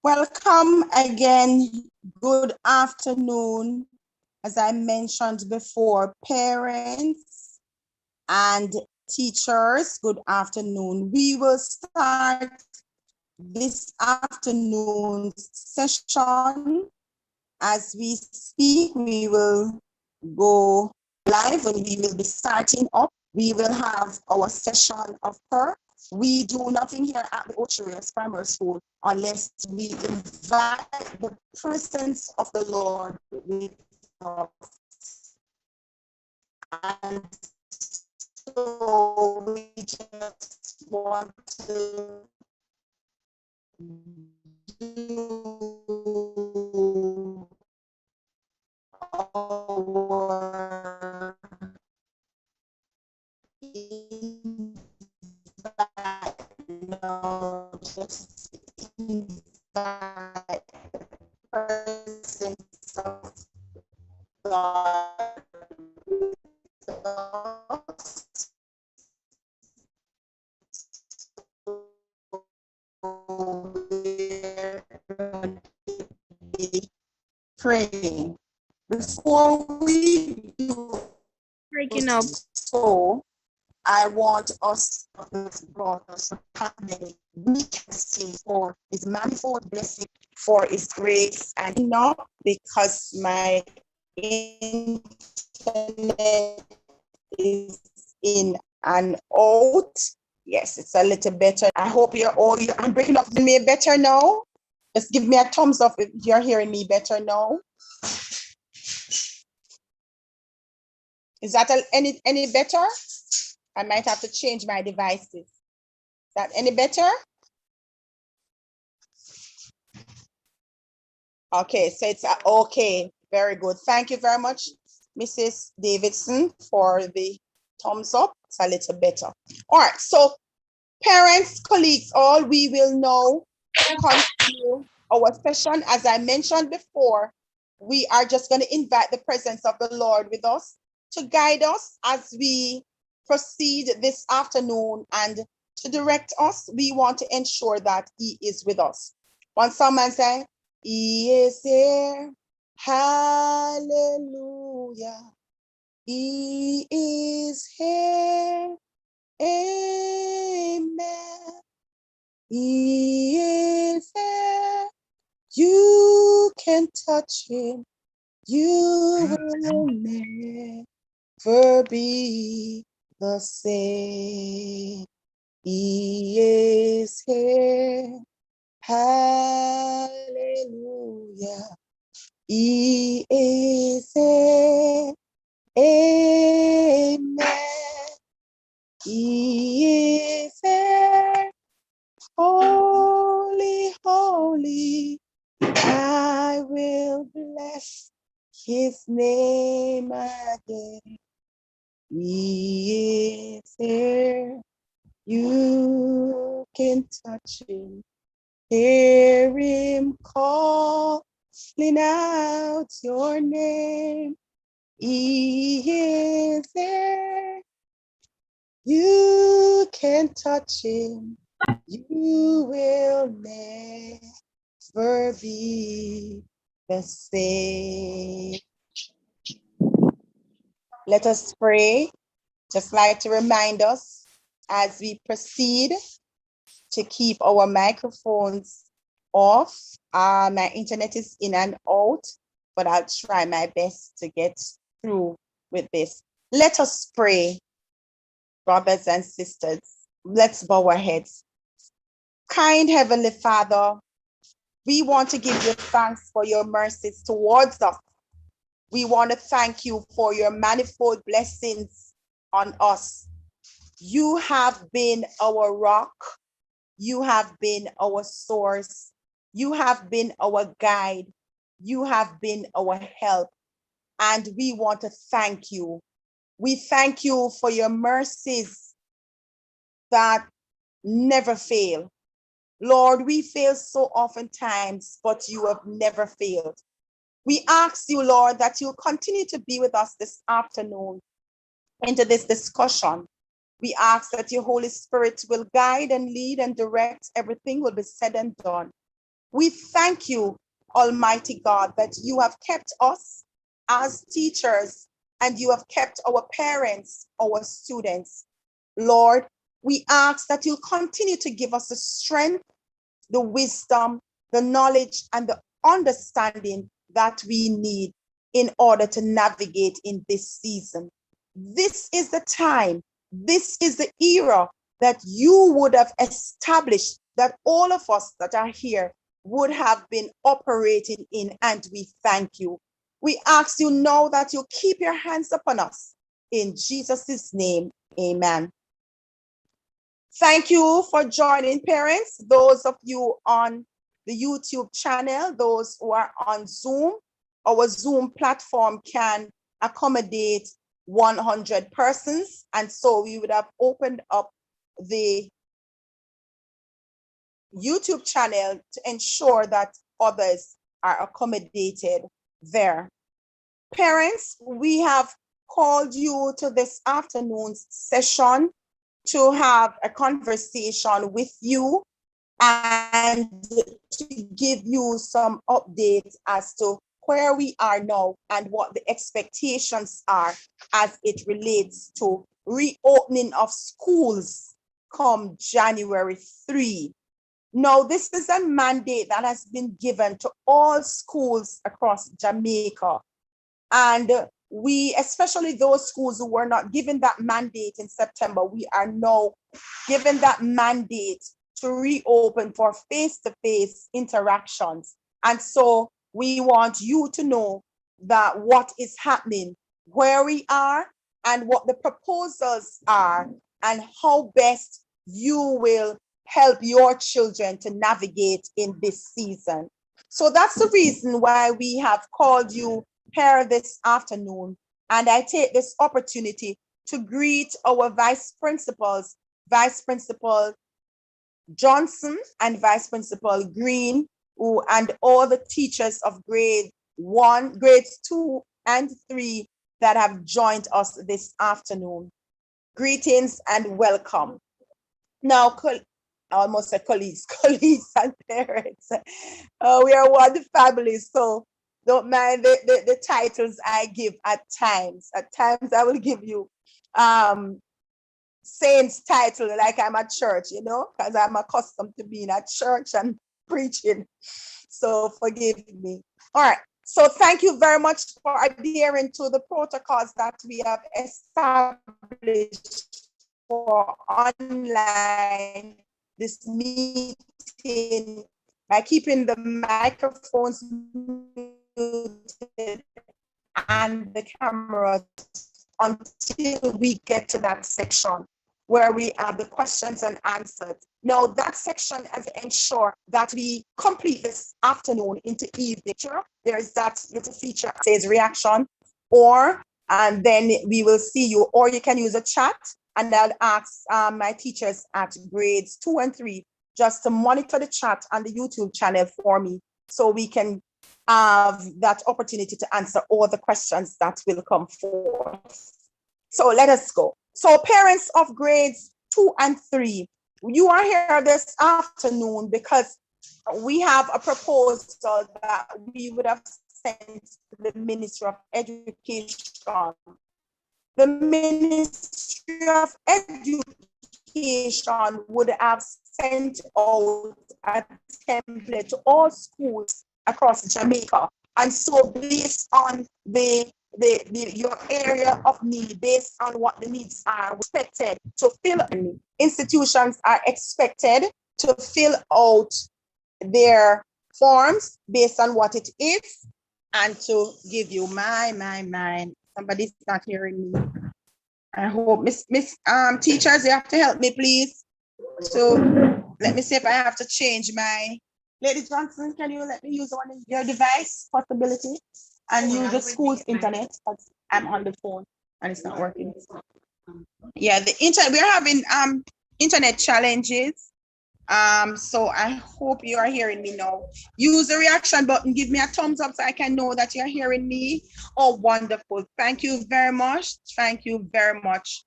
Welcome again. Good afternoon. As I mentioned before, parents and teachers, good afternoon. We will start this afternoon's session. As we speak, we will go live and we will be starting up. We will have our session of prayer. We do nothing here at the Ocherius Primary School unless we invite the presence of the Lord with us. And so we just want to do our just invite the presence of God with us. We're going to be praying. Before we do Breaking up. so, I want us to brought us happening. We can see for his manifold blessing, for his grace, and not because my internet is in and out. Yes, it's a little better. I hope I'm breaking up. Me better now. Just give me a thumbs up if you're hearing me better now. Is that any better? I might have to change my devices. Is that any better? Okay, so it's okay. Very good. Thank you very much, Mrs. Davidson, for the thumbs up. It's a little better. All right, so parents, colleagues, all, we will now continue our session. As I mentioned before, we are just going to invite the presence of the Lord with us to guide us as we proceed this afternoon, and to direct us. We want to ensure that he is with us. One someone say, he is here. Hallelujah. He is here. Amen. He is there. You can touch him. You will never be the same. He is here. Hallelujah. He is here. Amen. He is here. Holy, holy, I will bless his name again. He is here. You can touch him. Hear him calling out your name. He is there. You can touch him. You will never be the same. Let us pray. Just like to remind us as we proceed to keep our microphones off. My internet is in and out, but I'll try my best to get through with this. Let us pray, brothers and sisters. Let's bow our heads. Kind Heavenly Father, we want to give you thanks for your mercies towards us. We want to thank you for your manifold blessings on us. You have been our rock. You have been our source. You have been our guide. You have been our help. And we want to thank you. We thank you for your mercies that never fail. Lord, we fail so oftentimes, but you have never failed. We ask you, Lord, that you'll continue to be with us this afternoon into this discussion. We ask that your Holy Spirit will guide and lead and direct. Everything will be said and done. We thank you, Almighty God, that you have kept us as teachers and you have kept our parents, our students. Lord, we ask that you'll continue to give us the strength, the wisdom, the knowledge, and the understanding that we need in order to navigate in this season. This is the time, this is the era that you would have established that all of us that are here would have been operating in, and we thank you. We ask you now that you keep your hands upon us. In Jesus' name, amen. Thank you for joining, parents. Those of you on the YouTube channel, those who are on Zoom, our Zoom platform can accommodate 100 persons. And so we would have opened up the YouTube channel to ensure that others are accommodated there. Parents, we have called you to this afternoon's session to have a conversation with you and to give you some updates as to where we are now and what the expectations are as it relates to reopening of schools come January 3. Now, this is a mandate that has been given to all schools across Jamaica. And we, especially those schools who were not given that mandate in September, we are now given that mandate to reopen for face-to-face interactions. And so we want you to know that what is happening, where we are, and what the proposals are, and how best you will help your children to navigate in this season. So that's the reason why we have called you here this afternoon. And I take this opportunity to greet our vice principals, Vice Principal Johnson and Vice Principal Green, and all the teachers of grades 2 and 3 that have joined us this afternoon. Greetings and welcome. Now, I almost said colleagues and parents. We are one family, so don't mind the titles I give at times. At times I will give you saints title like I'm at church, because I'm accustomed to being at church and preaching. So forgive me. All right. So thank you very much for adhering to the protocols that we have established for online this meeting by keeping the microphones muted and the cameras until we get to that section where we have the questions and answers. Now, that section has ensured that we complete this afternoon into evening. There's that little feature that says reaction, and then we will see you, or you can use a chat, and I'll ask my teachers at grades 2 and 3 just to monitor the chat on the YouTube channel for me so we can have that opportunity to answer all the questions that will come forth. So let us go. So parents of grades 2 and 3, you are here this afternoon because we have a proposal that we would have sent to the Ministry of Education. The Ministry of Education would have sent out a template to all schools across Jamaica. And so based on your area of need, based on what the needs are expected to fill, institutions are expected to fill out their forms based on what it is, and to give you somebody's not hearing me. I hope Miss teachers, you have to help me, please. So let me see if I have to change my. Lady Johnson, can you let me use one of your device possibility and use the school's internet? Because I'm on the phone and it's not working. Yeah, the internet, we're having internet challenges. So I hope you are hearing me now. Use the reaction button, give me a thumbs up so I can know that you're hearing me. Oh, wonderful. Thank you very much. Thank you very much.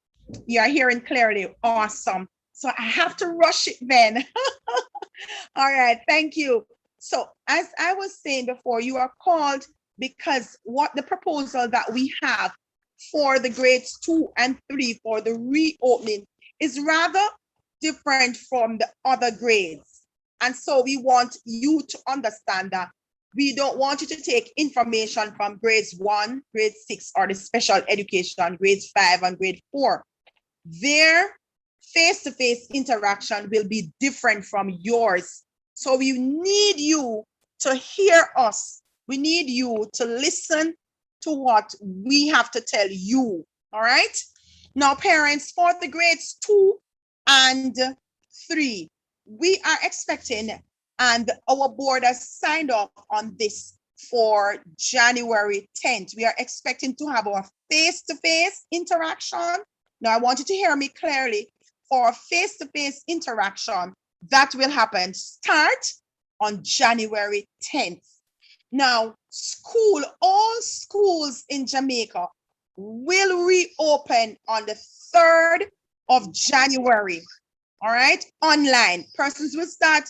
You are hearing clearly. Awesome. So I have to rush it then. All right, thank you. So as I was saying before, you are called because what the proposal that we have for the grades 2 and 3 for the reopening is rather different from the other grades. And so we want you to understand that we don't want you to take information from grades 1, grade 6, or the special education, grades 5 and grade 4. Their face-to-face interaction will be different from yours. So we need you to hear us. We need you to listen to what we have to tell you. All right. Now, parents, for the grades 2 and 3, we are expecting, and our board has signed off on this for January 10th. We are expecting to have our face-to-face interaction. Now, I want you to hear me clearly. For face-to-face interaction, that will happen start on January 10th. Now, all schools in Jamaica will reopen on the 3rd of January. All right, online. Persons will start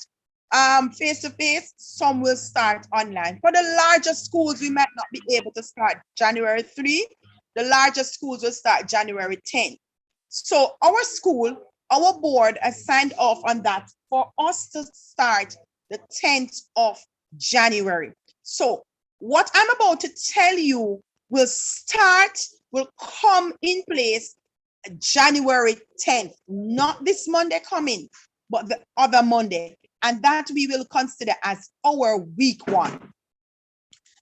face-to-face, some will start online. For the larger schools, we might not be able to start January 3. The largest schools will start January 10. So our school, our board has signed off on that for us to start the 10th of January. So what I'm about to tell you will come in place January 10th, not this Monday coming, but the other Monday. And that we will consider as our week 1.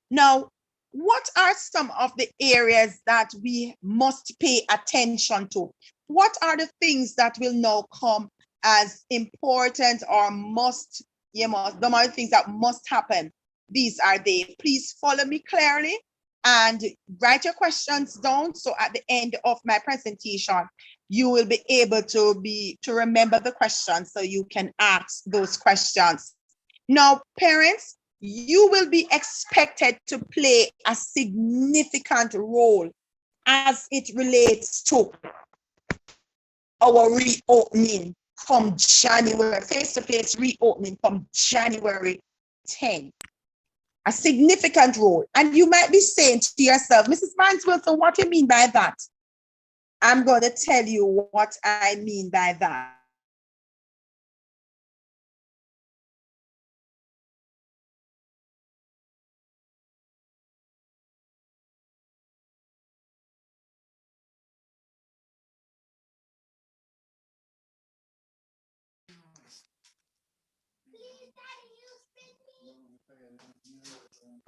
Now, what are some of the areas that we must pay attention to? What are the things that will now come as important or must, the things that must happen? These are they. Please follow me clearly and write your questions down. So at the end of my presentation, you will be able to remember the questions so you can ask those questions. Now, parents, you will be expected to play a significant role as it relates to our reopening from January, face-to-face reopening from January 10th. A significant role. And you might be saying to yourself, Mrs. Mansfield, so what do you mean by that? I'm going to tell you what I mean by that.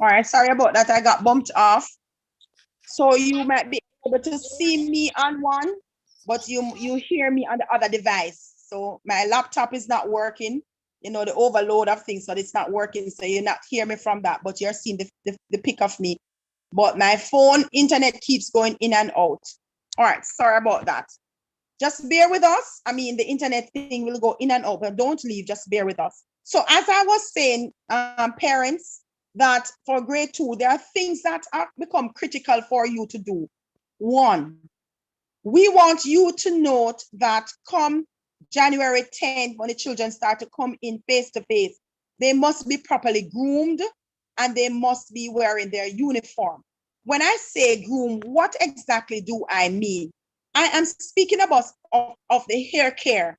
All right, sorry about that. I got bumped off. So you might be able to see me on one, but you hear me on the other device. So my laptop is not working, the overload of things, so it's not working. So you're not hear me from that, but you're seeing the pic of me. But my phone internet keeps going in and out. All right, sorry about that. Just bear with us. I mean, the internet thing will go in and out, but don't leave, just bear with us. So as I was saying, parents, that for grade 2, there are things that are become critical for you to do. 1, we want you to note that come January 10th, when the children start to come in face-to-face, they must be properly groomed and they must be wearing their uniform. When I say groom, what exactly do I mean? I am speaking about of the hair care.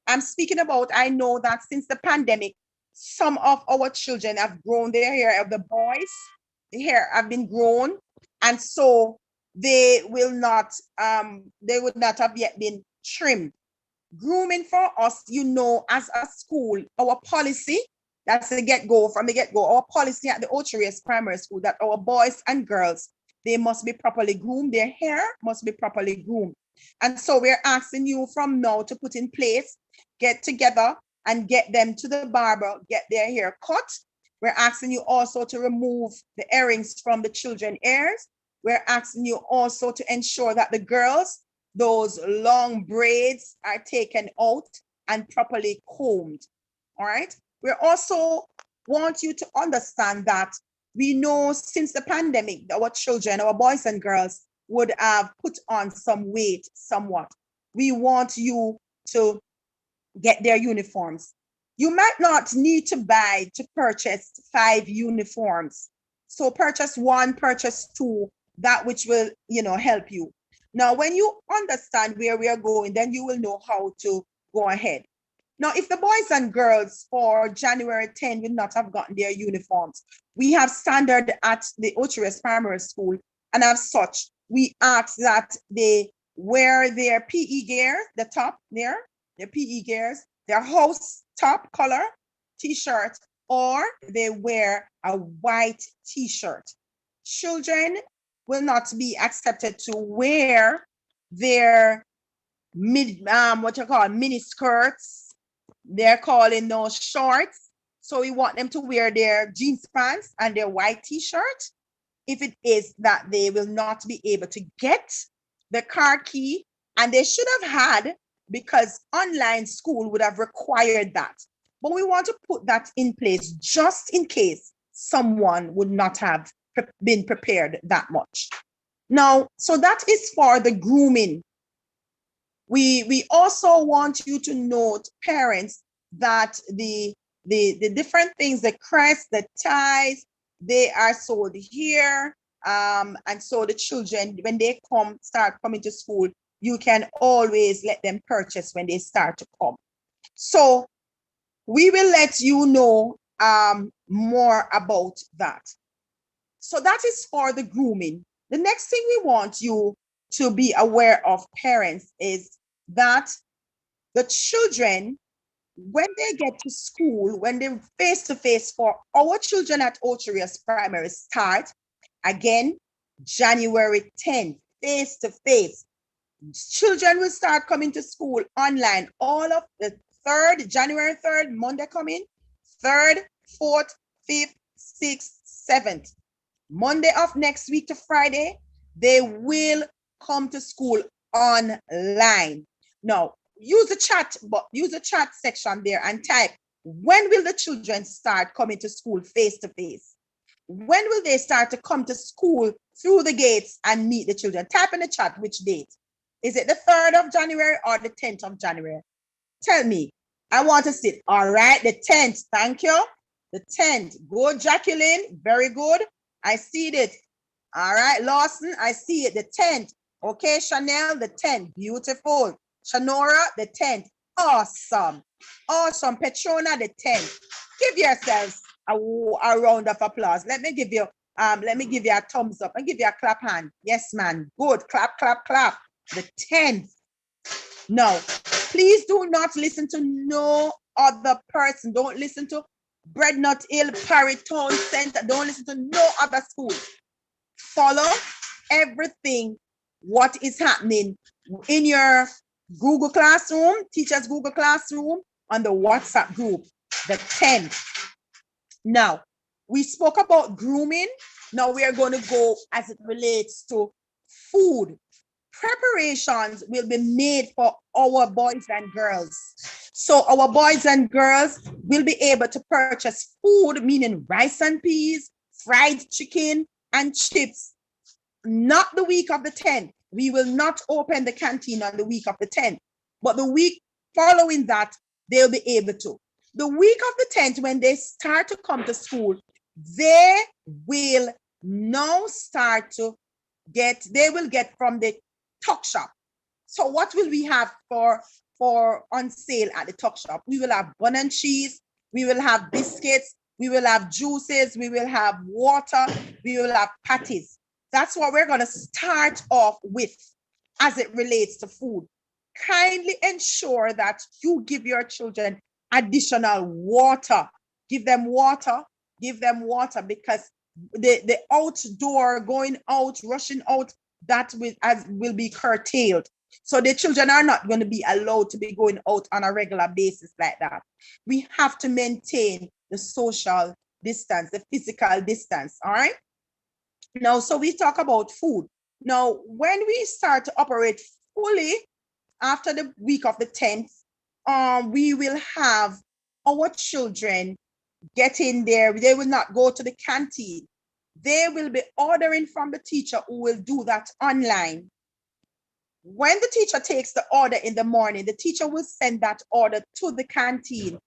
I'm speaking about, I know that since the pandemic, some of our children have grown their hair. Of the boys, the hair have been grown, and so they would not have yet been trimmed. Grooming for us, as a school, our policy, that's the get-go, from the get-go, our policy at the Ocherius Primary School, that our boys and girls, they must be properly groomed, their hair must be properly groomed. And so we're asking you from now to put in place, get together and get them to the barber, get their hair cut. We're asking you also to remove the earrings from the children's ears. We're asking you also to ensure that the girls, those long braids are taken out and properly combed. All right. We also want you to understand that we know since the pandemic, our children, our boys and girls would have put on some weight somewhat. We want you to get their uniforms. You might not need to purchase 5 uniforms. So purchase 1, purchase 2, that which will, help you. Now, when you understand where we are going, then you will know how to go ahead. Now, if the boys and girls for January 10 will not have gotten their uniforms, we have standard at the Ocherius Primary School, and as such, we ask that they wear their PE gear, the top there, their PE gears, their house top color t-shirt, or they wear a white t-shirt. Children will not be accepted to wear their mini skirts. They're calling those shorts. So we want them to wear their jeans pants and their white t-shirt. If it is that they will not be able to get the car key, and they should have had, because online school would have required that. But we want to put that in place just in case someone would not have been prepared that much. Now, so that is for the grooming. We also want you to note, parents, that the different things, the crest, the ties, they are sold here. And so the children, when they start coming to school, you can always let them purchase when they start to come. So we will let you know more about that. So that is for the grooming. The next thing we want you to be aware of, parents, is that the children, when they get to school, when they're face-to-face, for our children at Ocherius Primary start, again, January 10th, face-to-face. Children will start coming to school online. All of the 3rd, January 3rd, Monday coming, 3rd, 4th, 5th, 6th, 7th. Monday of next week to Friday, they will come to school online. Now, use the chat section there and type, when will the children start coming to school face-to-face? When will they start to come to school through the gates and meet the children? Type in the chat which date. Is it the 3rd of January or the 10th of January? Tell me. I want to see it. All right, the 10th. Thank you. The 10th. Good, Jacqueline. Very good. I see it. All right, Lawson, I see it. The 10th. Okay, Chanel, the 10th. Beautiful. Shanora, the 10th. Awesome. Awesome. Petrona, the 10th. Give yourselves a round of applause. Let me give you a thumbs up and give you a clap hand. Yes, man. Good. Clap, clap, clap. The 10th. No, please do not listen to no other person. Don't listen to Breadnut Hill, Parry Town Center. Don't listen to no other school. Follow everything what is happening in your Google Classroom, teachers Google Classroom, on the WhatsApp group, the 10th. Now, we spoke about grooming. Now we are going to go as it relates to food. Preparations will be made for our boys and girls. So our boys and girls will be able to purchase food, meaning rice and peas, fried chicken, and chips. Not the week of the 10th. We will not open the canteen on the week of the 10th. But the week following that, they'll be able to. The week of the 10th, when they start to come to school, they will now start to get from the tuck shop. So what will we have for on sale at the tuck shop? We will have bun and cheese, we will have biscuits, we will have juices, we will have water, we will have patties. That's what we're going to start off with as it relates to food. Kindly ensure that you give your children additional water. Give them water, because the outdoor, going out, rushing out, that will be curtailed. So the children are not going to be allowed to be going out on a regular basis like that. We have to maintain the social distance, the physical distance, all right? Now, so we talk about food. Now, when we start to operate fully after the week of the 10th, we will have our children get in there. They will not go to the canteen. They will be ordering from the teacher, who will do that online. When the teacher takes the order in the morning, the teacher will send that order to the canteen.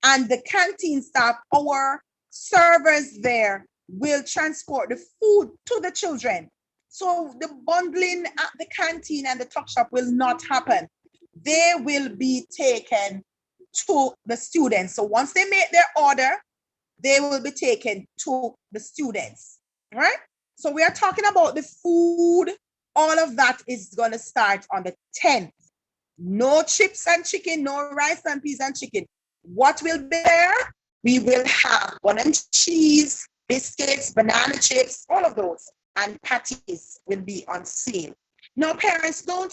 And the canteen staff, our servers there, will transport the food to the children. So the bundling at the canteen and the tuck shop will not happen. They will be taken to the students. So once they make their order, they will be taken to the students, right? So we are talking about the food. All of that is going to start on the 10th. No chips and chicken, no rice and peas and chicken. What will be there? We will have bun and cheese, biscuits, banana chips, all of those, and patties will be on sale. Now, parents, don't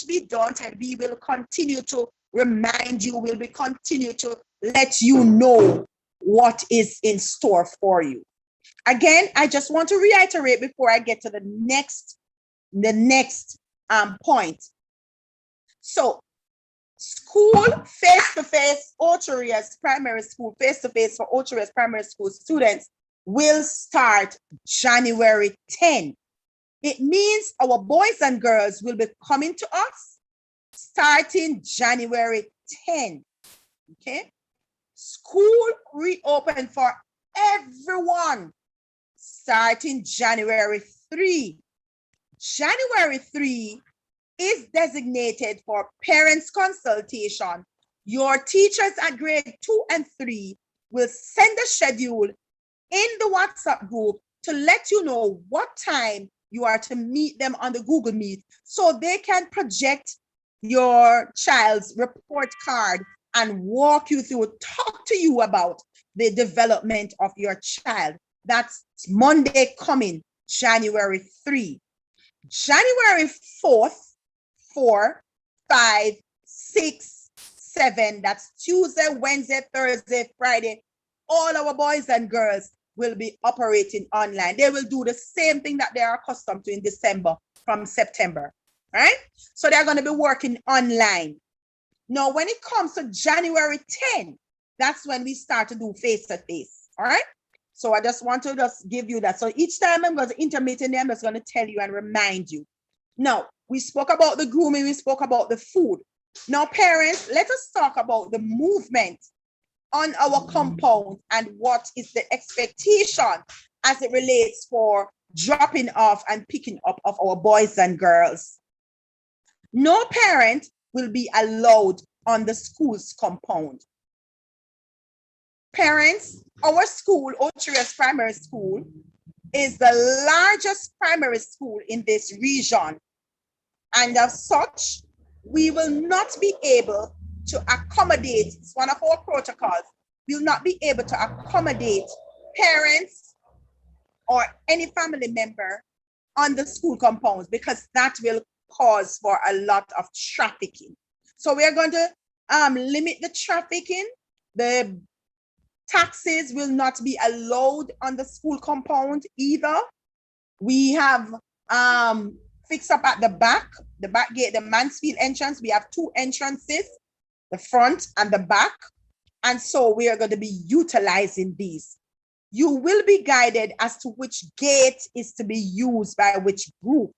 be daunted. We will continue to remind you. We'll be continue to let you know what is in store for you. Again, I just want to reiterate before I get to the next point. So, school face-to-face Ocherias Primary School, face-to-face for Ocherias Primary School students will start January 10. It means our boys and girls will be coming to us starting January 10. Okay? School reopened for everyone starting January 3. January 3 is designated for parents' consultation. Your teachers at grade 2 and 3 will send a schedule in the WhatsApp group to let you know what time you are to meet them on the Google Meet so they can project your child's report card and walk you through, talk to you about the development of your child. That's Monday coming, January 3. January 4th, 4, 5, 6, 7, that's Tuesday, Wednesday, Thursday, Friday. All our boys and girls will be operating online. They will do the same thing that they are accustomed to in December from September, right? So they're going to be working online. Now, when it comes to January 10, that's when we start to do face-to-face, all right? So I just want to just give you that. So each time I'm going to intermittent, I'm just going to tell you and remind you. Now, we spoke about the grooming, we spoke about the food. Now, parents, let us talk about the movement on our compound and what is the expectation as it relates for dropping off and picking up of our boys and girls. No parent will be allowed on the school's compound. Parents, our school, Ocherias Primary School, is the largest primary school in this region. And as such, we will not be able to accommodate, it's one of our protocols, we will not be able to accommodate parents or any family member on the school compounds because that will cause for a lot of trafficking. So we are going to limit the trafficking. The taxis will not be allowed on the school compound either. We have fixed up at the back gate, the Mansfield entrance. We have 2 entrances, the front and the back. And so we are going to be utilizing these. You will be guided as to which gate is to be used by which group.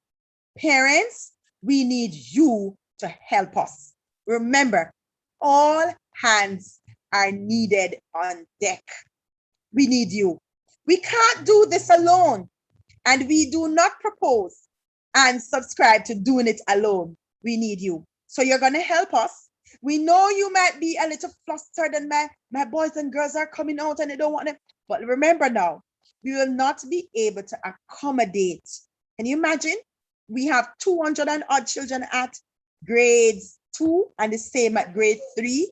Parents, we need you to help us. Remember, all hands are needed on deck. We need you. We can't do this alone, and we do not propose and subscribe to doing it alone. We need you. So you're going to help us. We know you might be a little flustered and my boys and girls are coming out and they don't want them. But remember now, we will not be able to accommodate. Can you imagine? We have 200 and odd children at grades 2 and the same at grade 3.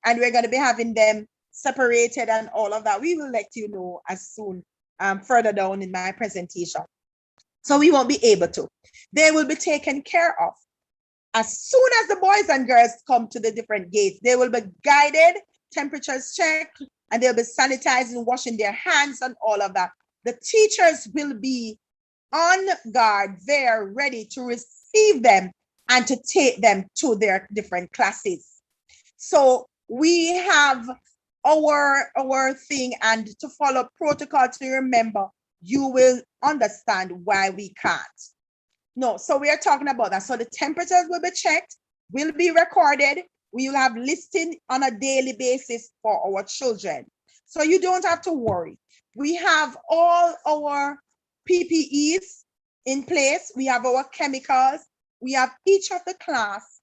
And we're going to be having them separated and all of that. We will let you know as soon further down in my presentation. So we won't be able to. They will be taken care of. As soon as the boys and girls come to the different gates, they will be guided, temperatures checked, and they'll be sanitizing, washing their hands and all of that. The teachers will be on guard there, ready to receive them and to take them to their different classes. So we have our thing, and to follow protocol, to remember, you will understand why we can't. No, so we are talking about that. So the temperatures will be checked, will be recorded, We will have listing on a daily basis for our children. So you don't have to worry. We have all our PPEs in place. We have our chemicals. We have each of the class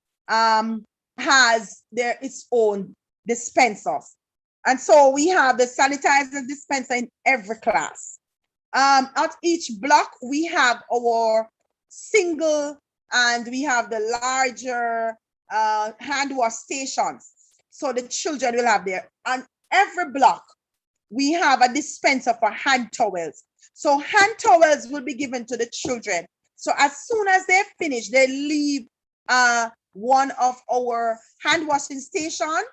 has its own dispensers. And so we have the sanitizer dispenser in every class. At each block, we have our single and we have the larger hand wash stations. So the children will have there. On every block, we have a dispenser for hand towels. So hand towels will be given to the children. So as soon as they finish, they leave one of our hand washing station.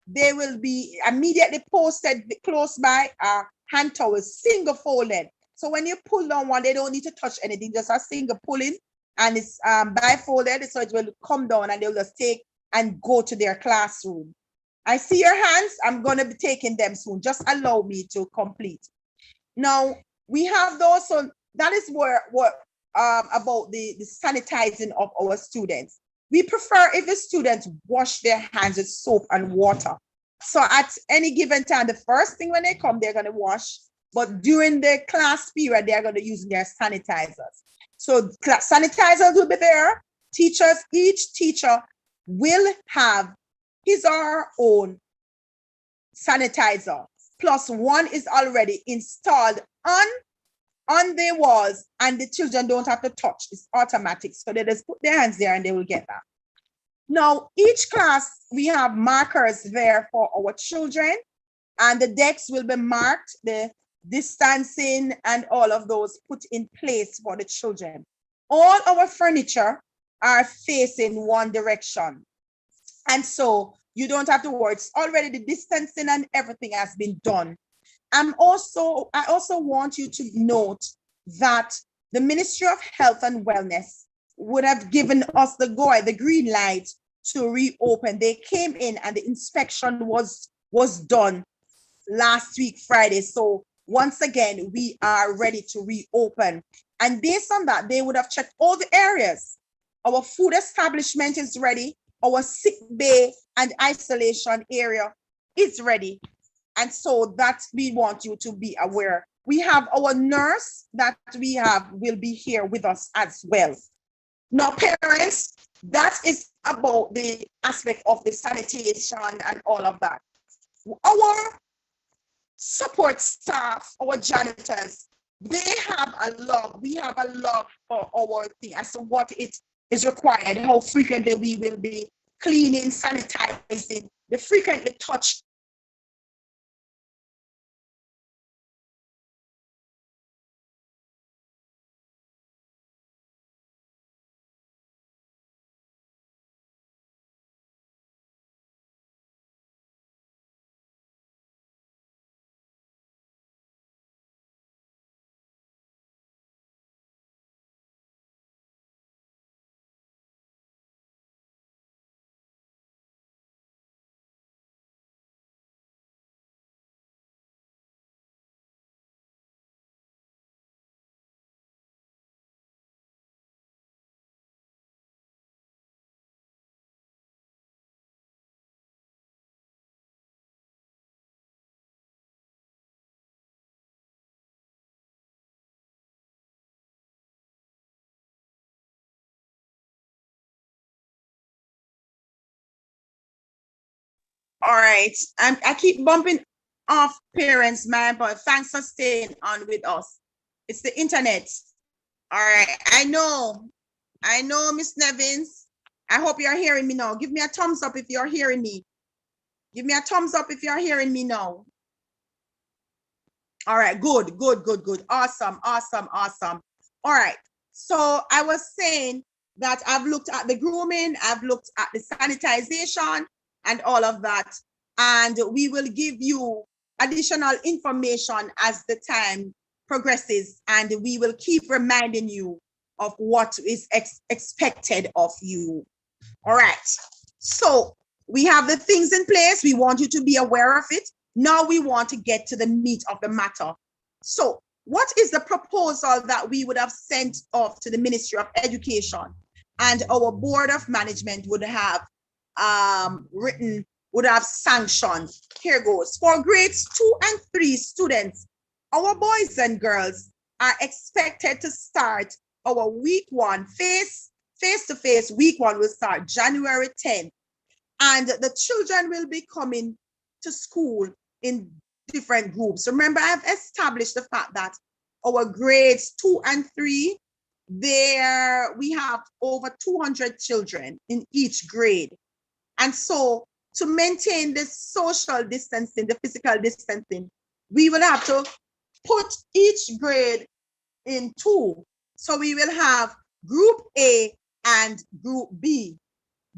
They will be immediately posted close by hand towels, single folded. So when you pull down one, they don't need to touch anything, just a single pulling, and it's bifolded, so it will come down and they will just take and go to their classroom. I see your hands. I'm going to be taking them soon. Just allow me to complete. Now, we have those, so that is what about the sanitizing of our students. We prefer if the students wash their hands with soap and water. So at any given time, the first thing when they come, they're going to wash. But during the class period, they're going to use their sanitizers. So sanitizers will be there. Teachers, each teacher will have his or her own sanitizer. Plus one is already installed on the walls, and the children don't have to touch. It's automatic. So they just put their hands there and they will get that. Now, each class, we have markers there for our children, and the decks will be marked, the distancing and all of those put in place for the children. All our furniture are facing one direction. And so you don't have to worry. It's already the distancing and everything has been done. I also want you to note that the Ministry of Health and Wellness would have given us the green light to reopen. They came in and the inspection was done last week, Friday. So once again, we are ready to reopen. And based on that, they would have checked all the areas. Our food establishment is ready. Our sick bay and isolation area is ready. And so that we want you to be aware. We have our nurse that we have will be here with us as well. Now, parents, that is about the aspect of the sanitation and all of that. Our support staff, our janitors, they have a log. We have a log for our thing as to what it is required, how frequently we will be cleaning, sanitizing, the frequently touched. All right. I keep bumping off parents, man, but thanks for staying on with us. It's the internet. All right. I know, Miss Nevins. I hope you're hearing me now. Give me a thumbs up if you're hearing me. Give me a thumbs up if you're hearing me now. All right, good. Awesome. All right. So I was saying that I've looked at the grooming, I've looked at the sanitization and all of that. And we will give you additional information as the time progresses, and we will keep reminding you of what is expected of you. All right. So we have the things in place. We want you to be aware of it. Now we want to get to the meat of the matter. So what is the proposal that we would have sent off to the Ministry of Education, and our Board of Management would have written, would have sanctioned. Here goes. For grades 2 and 3 students, our boys and girls are expected to start our week one, face-to-face week one will start January 10th. And the children will be coming to school in different groups. Remember, I've established the fact that our grades 2 and 3, there we have over 200 children in each grade. And so to maintain the social distancing, the physical distancing, we will have to put each grade in 2. So we will have group A and group B.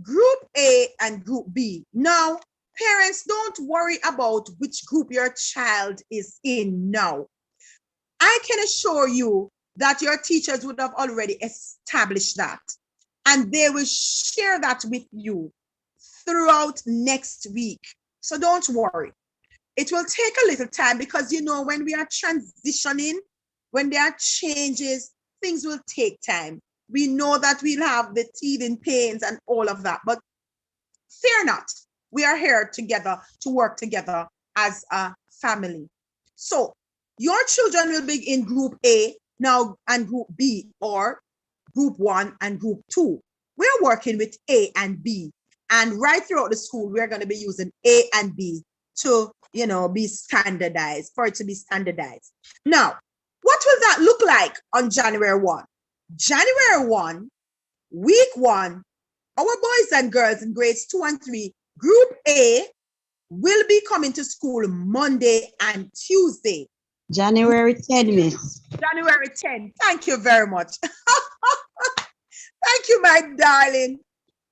Group A and group B. Now, parents, don't worry about which group your child is in now. I can assure you that your teachers would have already established that, and they will share that with you throughout next week. So don't worry. It will take a little time because, you know, when we are transitioning, when there are changes, things will take time. We know that we'll have the teething pains and all of that, but fear not. We are here together to work together as a family. So your children will be in group A now and group B, or group 1 and group 2. We're working with A and B. And right throughout the school, we're going to be using A and B to, you know, be standardized, for it to be standardized. Now, what will that look like on January 1? January 1, week 1, our boys and girls in grades 2 and 3, group A, will be coming to school Monday and Tuesday. January 10, Miss. January 10. Thank you very much. Thank you, my darling.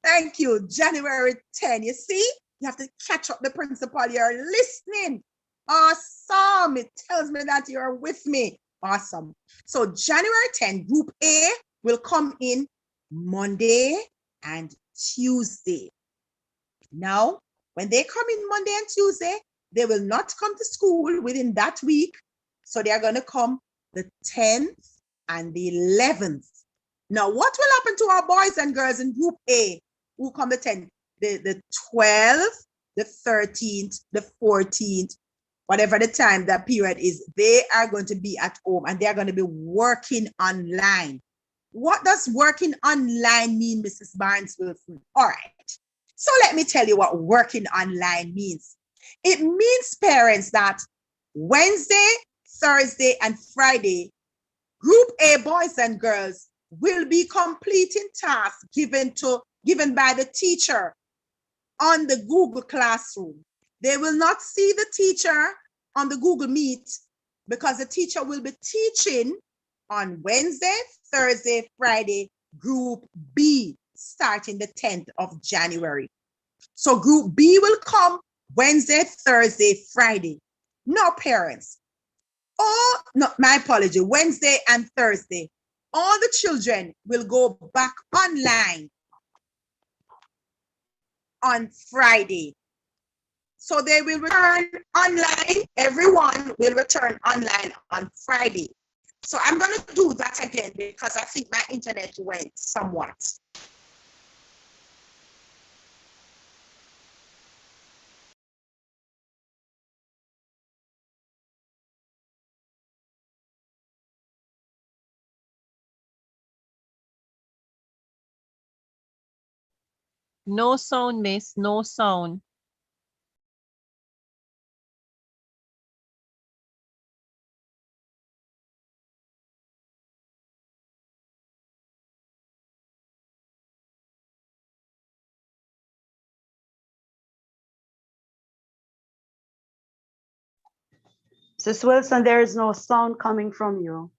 Thank you. January 10. You see, you have to catch up the principal. You're listening. Awesome. It tells me that you're with me. Awesome. So January 10, group A will come in Monday and Tuesday. Now, when they come in Monday and Tuesday, they will not come to school within that week. So they are going to come the 10th and the 11th. Now, what will happen to our boys and girls in group A who come the 10th? The 12th, the 13th, the 14th, whatever the time that period is, they are going to be at home and they are going to be working online. What does working online mean, Mrs. Barnes-Wilson? All right. So let me tell you what working online means. It means, parents, that Wednesday, Thursday, and Friday, group A boys and girls will be completing tasks given by the teacher on the Google Classroom. They will not see the teacher on the Google Meet because the teacher will be teaching on Wednesday, Thursday, Friday, group B, starting the 10th of January. So group B will come Wednesday, Thursday, Friday. No, parents. Oh, no, my apology, Wednesday and Thursday. All the children will go back online on Friday. So they will return online. Everyone will return online on Friday. So I'm going to do that again because I think my internet went somewhat. No sound, miss. No sound. Sis Wilson, there is no sound coming from you.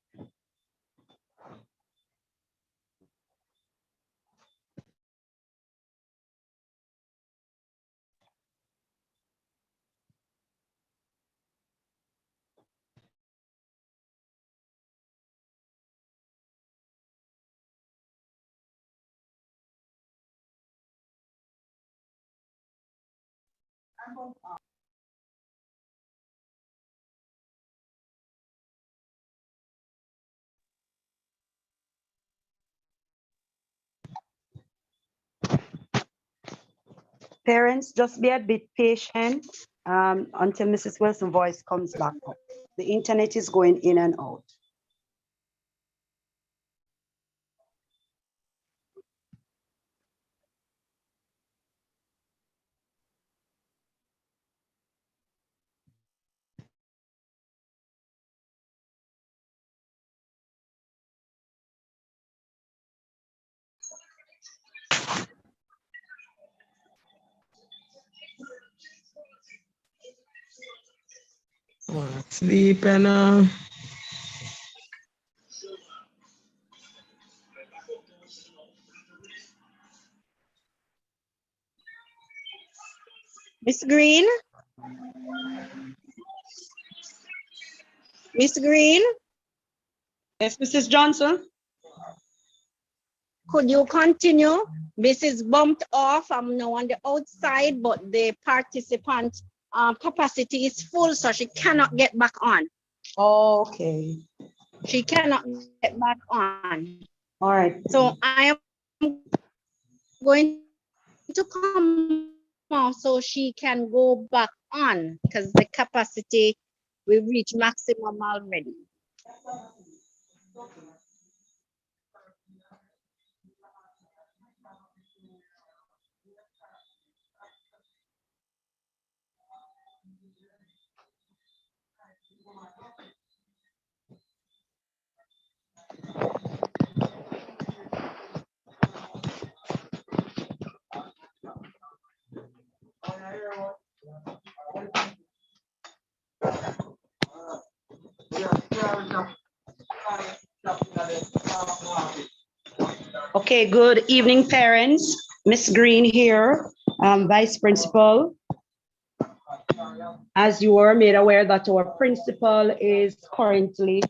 Parents, just be a bit patient until Mrs. Wilson's voice comes back up. The internet is going in and out. Sleep and Miss Green? Miss Green, Yes, Mrs. Johnson? could you continue? Mrs. bumped off. I'm now on the outside, but the participant capacity is full, so she cannot get back on. Okay. She cannot get back on. All right. So I am going to come out so she can go back on because the capacity we reach maximum already. Okay, good evening, parents. Miss Green here, Vice Principal. As you are made aware that our principal is currently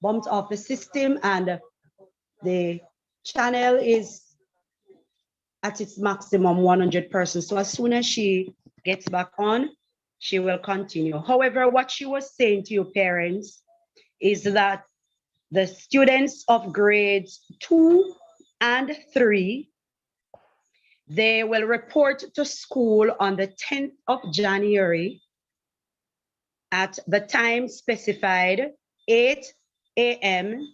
bumped off the system and the channel is at its maximum 100%. So as soon as she gets back on, she will continue. However, what she was saying to your parents is that the students of grades 2 and 3, they will report to school on the 10th of January at the time specified, 8 a.m.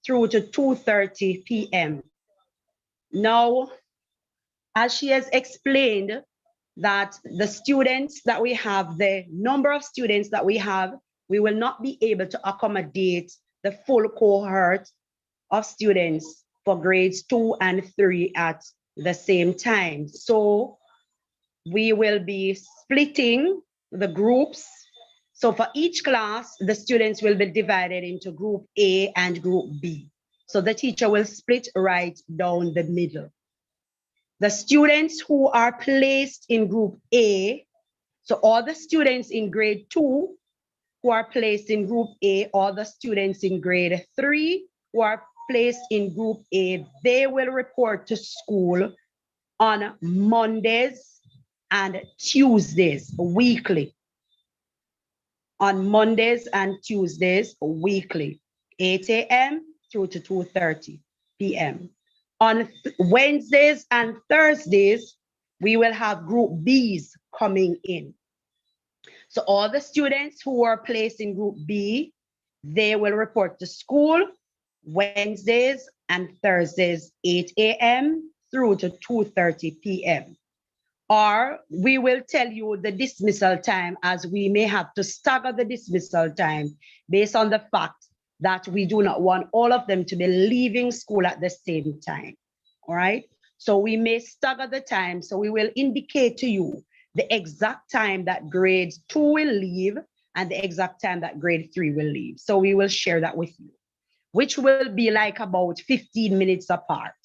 through to 2:30 p.m. Now, as she has explained that the students that we have, the number of students that we have, we will not be able to accommodate the full cohort of students for grades 2 and 3 at the same time. So we will be splitting the groups. So for each class, the students will be divided into group A and group B. So the teacher will split right down the middle. The students who are placed in group A, so all the students in grade 2 who are placed in group A, all the students in grade 3 who are placed in group A, they will report to school on Mondays and Tuesdays weekly. On Mondays and Tuesdays weekly, 8 a.m. through to 2:30 p.m. On Wednesdays and Thursdays, we will have group Bs coming in. So all the students who are placed in group B, they will report to school Wednesdays and Thursdays, 8 a.m. through to 2:30 p.m. Or we will tell you the dismissal time, as we may have to stagger the dismissal time based on the fact that we do not want all of them to be leaving school at the same time. All right. So we may stagger the time. So we will indicate to you the exact time that grade 2 will leave and the exact time that grade 3 will leave. So we will share that with you, which will be like about 15 minutes apart.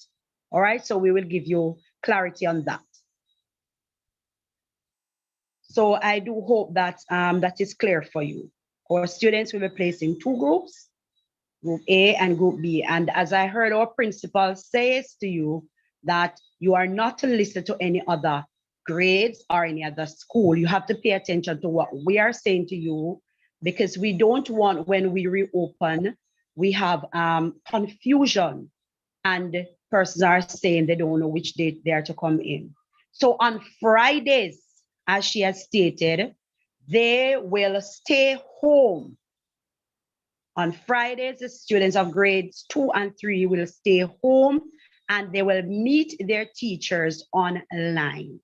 All right. So we will give you clarity on that. So I do hope that that is clear for you. Our students will be placed in 2 groups, group A and group B. And as I heard our principal says to you, that you are not to listen to any other grades or any other school. You have to pay attention to what we are saying to you, because we don't want, when we reopen, we have confusion and persons are saying they don't know which date they are to come in. So on Fridays, as she has stated, they will stay home. On Fridays, the students of grades 2 and 3 will stay home and they will meet their teachers online.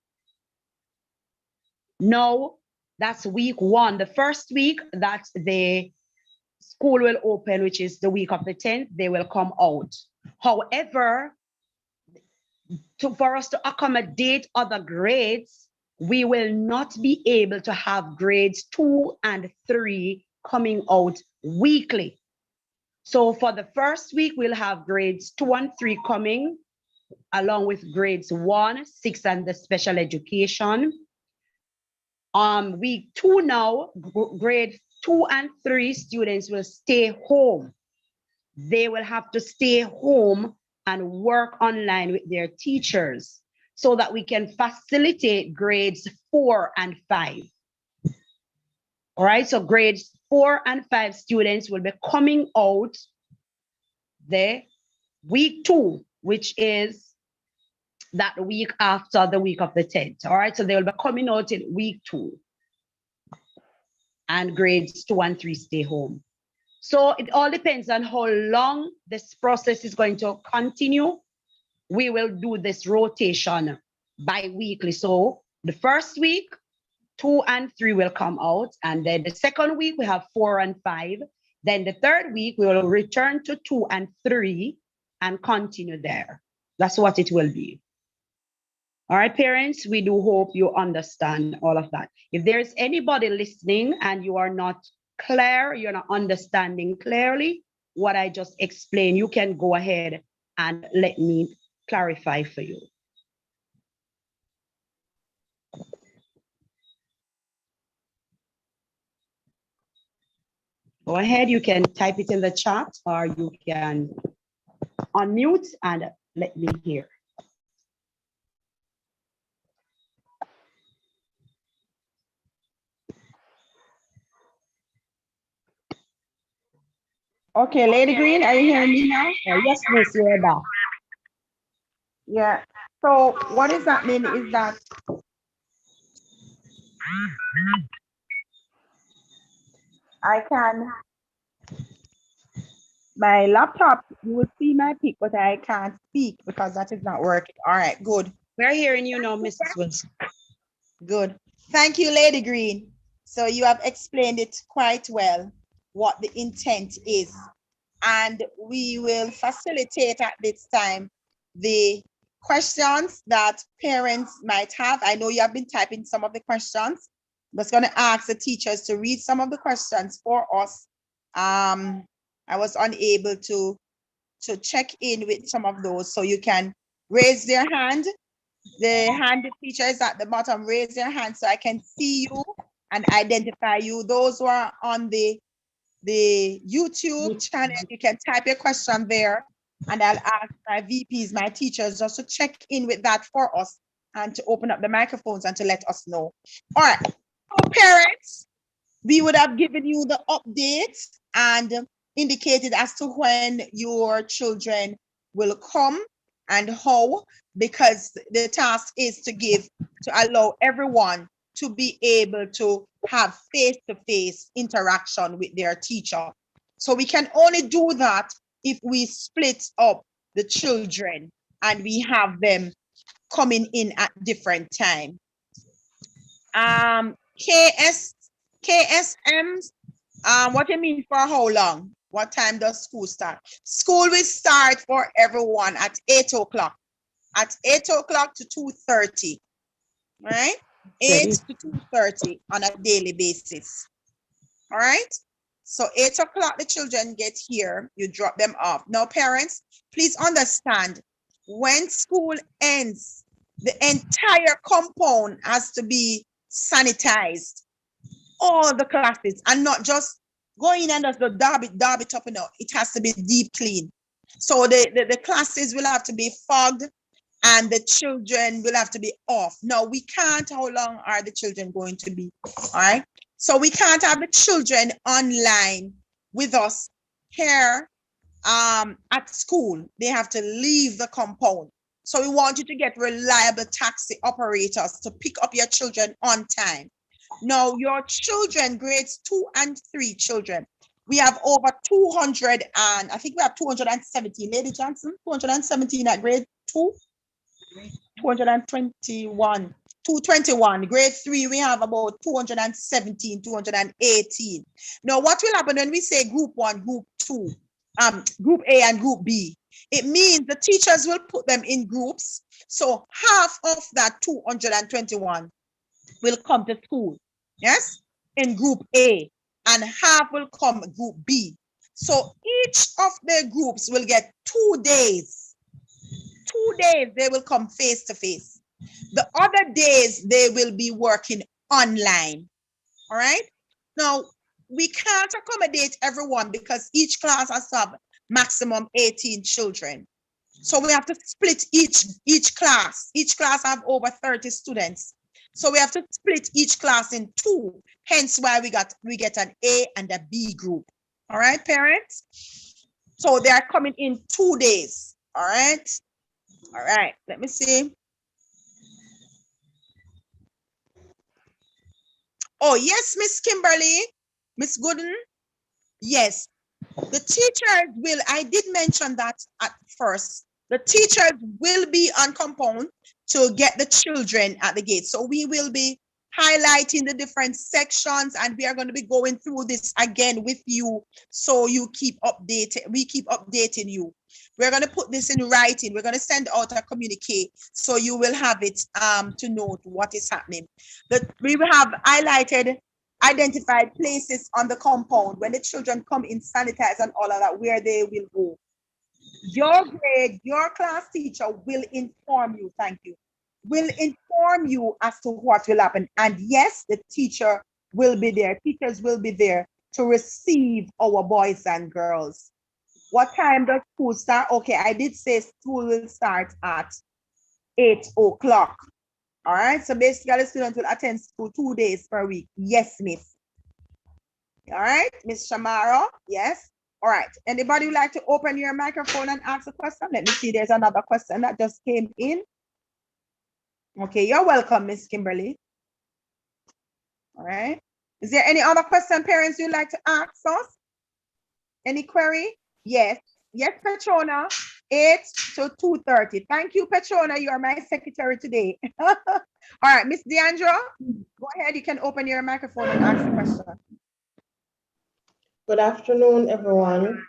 Now, that's week 1. The first week that the school will open, which is the week of the 10th, they will come out. However, for us to accommodate other grades, we will not be able to have grades 2 and 3 coming out weekly. So for the first week, we'll have grades 2 and 3 coming, along with grades 1, 6, and the special education. Week 2 now, grade 2 and 3 students will stay home. They will have to stay home and work online with their teachers so that we can facilitate grades 4 and 5. All right, so grades 4 and 5 students will be coming out the week 2, which is that week after the week of the 10th. All right, so they will be coming out in week 2 and grades 2 and 3 stay home. So it all depends on how long this process is going to continue. We will do this rotation bi-weekly. So the first week, 2 and 3 will come out. And then the second week, we have 4 and 5. Then the third week, we will return to 2 and 3 and continue there. That's what it will be. All right, parents, we do hope you understand all of that. If there's anybody listening and you are not clear, you're not understanding clearly what I just explained, you can go ahead and let me clarify for you. Go ahead, you can type it in the chat or you can unmute and let me hear. Okay, Lady Green, are you hearing me now? Yes, miss, you're back. Yeah. So what is happening is that I can, my laptop, you will see my pic, but I can't speak because that is not working. All right, good. We're hearing you now, Mrs. Wilson. Good. Thank you, Lady Green. So you have explained it quite well, what the intent is. And we will facilitate at this time the questions that parents might have. I know you have been typing some of the questions. I'm just going to ask the teachers to read some of the questions for us. I was unable to check in with some of those, so you can raise their hand. The hand teacher is at the bottom. Raise your hand so I can see you and identify you. Those who are on the YouTube channel, you can type your question there, and I'll ask my VPs, my teachers, just to check in with that for us and to open up the microphones and to let us know. All right, so parents, we would have given you the update and indicated as to when your children will come and how, because the task is to allow everyone to be able to have face-to-face interaction with their teacher. So we can only do that if we split up the children and we have them coming in at different times. KSMs, what do you mean for how long? What time does school start? School will start for everyone at 8 o'clock. At 8 o'clock to 2:30, right? 8 to 2:30 on a daily basis. All right? So 8 o'clock, the children get here, you drop them off. Now, parents, please understand, when school ends, the entire compound has to be sanitized. All the classes, and not just going and just the dab it up, you know, it has to be deep clean. So the classes will have to be fogged and the children will have to be off. Now, we can't, how long are the children going to be? All right. So we can't have the children online with us here at school. They have to leave the compound. So we want you to get reliable taxi operators to pick up your children on time. Now, your children, grades 2 and 3 children, we have over 200 and I think we have 217, Lady Johnson, 217 at grade 2, 221. 221. Grade 3, we have about 217, 218. Now, what will happen when we say group 1, group 2, group A and group B? It means the teachers will put them in groups. So half of that 221 will come to school, yes, in group A, and half will come group B. So each of the groups will get 2 days. 2 days they will come face to face. The other days they will be working online. All right. Now, we can't accommodate everyone because each class has to have maximum 18 children. So we have to split each class. Each class have over 30 students. So we have to split each class in 2. Hence why we get an A and a B group. All right, parents? So they are coming in 2 days. All right. All right. Let me see. Oh, yes, Miss Kimberly, Miss Gooden. Yes, the teachers will, I did mention that at first, the teachers will be on compound to get the children at the gate. So we will be highlighting the different sections and we are going to be going through this again with you. So you keep updated, we keep updating you. We're going to put this in writing. We're going to send out a communique so you will have it to note what is happening. We will have identified places on the compound when the children come in, sanitize and all of that, where they will go. Your grade, your class teacher will inform you, thank you, will inform you as to what will happen. And yes, the teacher will be there. Teachers will be there to receive our boys and girls. What time does school start? Okay, I did say school will start at 8 o'clock. All right, so basically the students will attend school 2 days per week. Yes, miss. All right, Miss Shamara, yes. All right, anybody would like to open your microphone and ask a question? Let me see, there's another question that just came in. Okay, you're welcome, Miss Kimberly. All right, is there any other question, parents, you'd like to ask us? Any query? Yes, yes, Petrona, 8 to 2:30. Thank you, Petrona, you are my secretary today. All right, Miss Deandra, go ahead, you can open your microphone and ask the question. Good afternoon, everyone.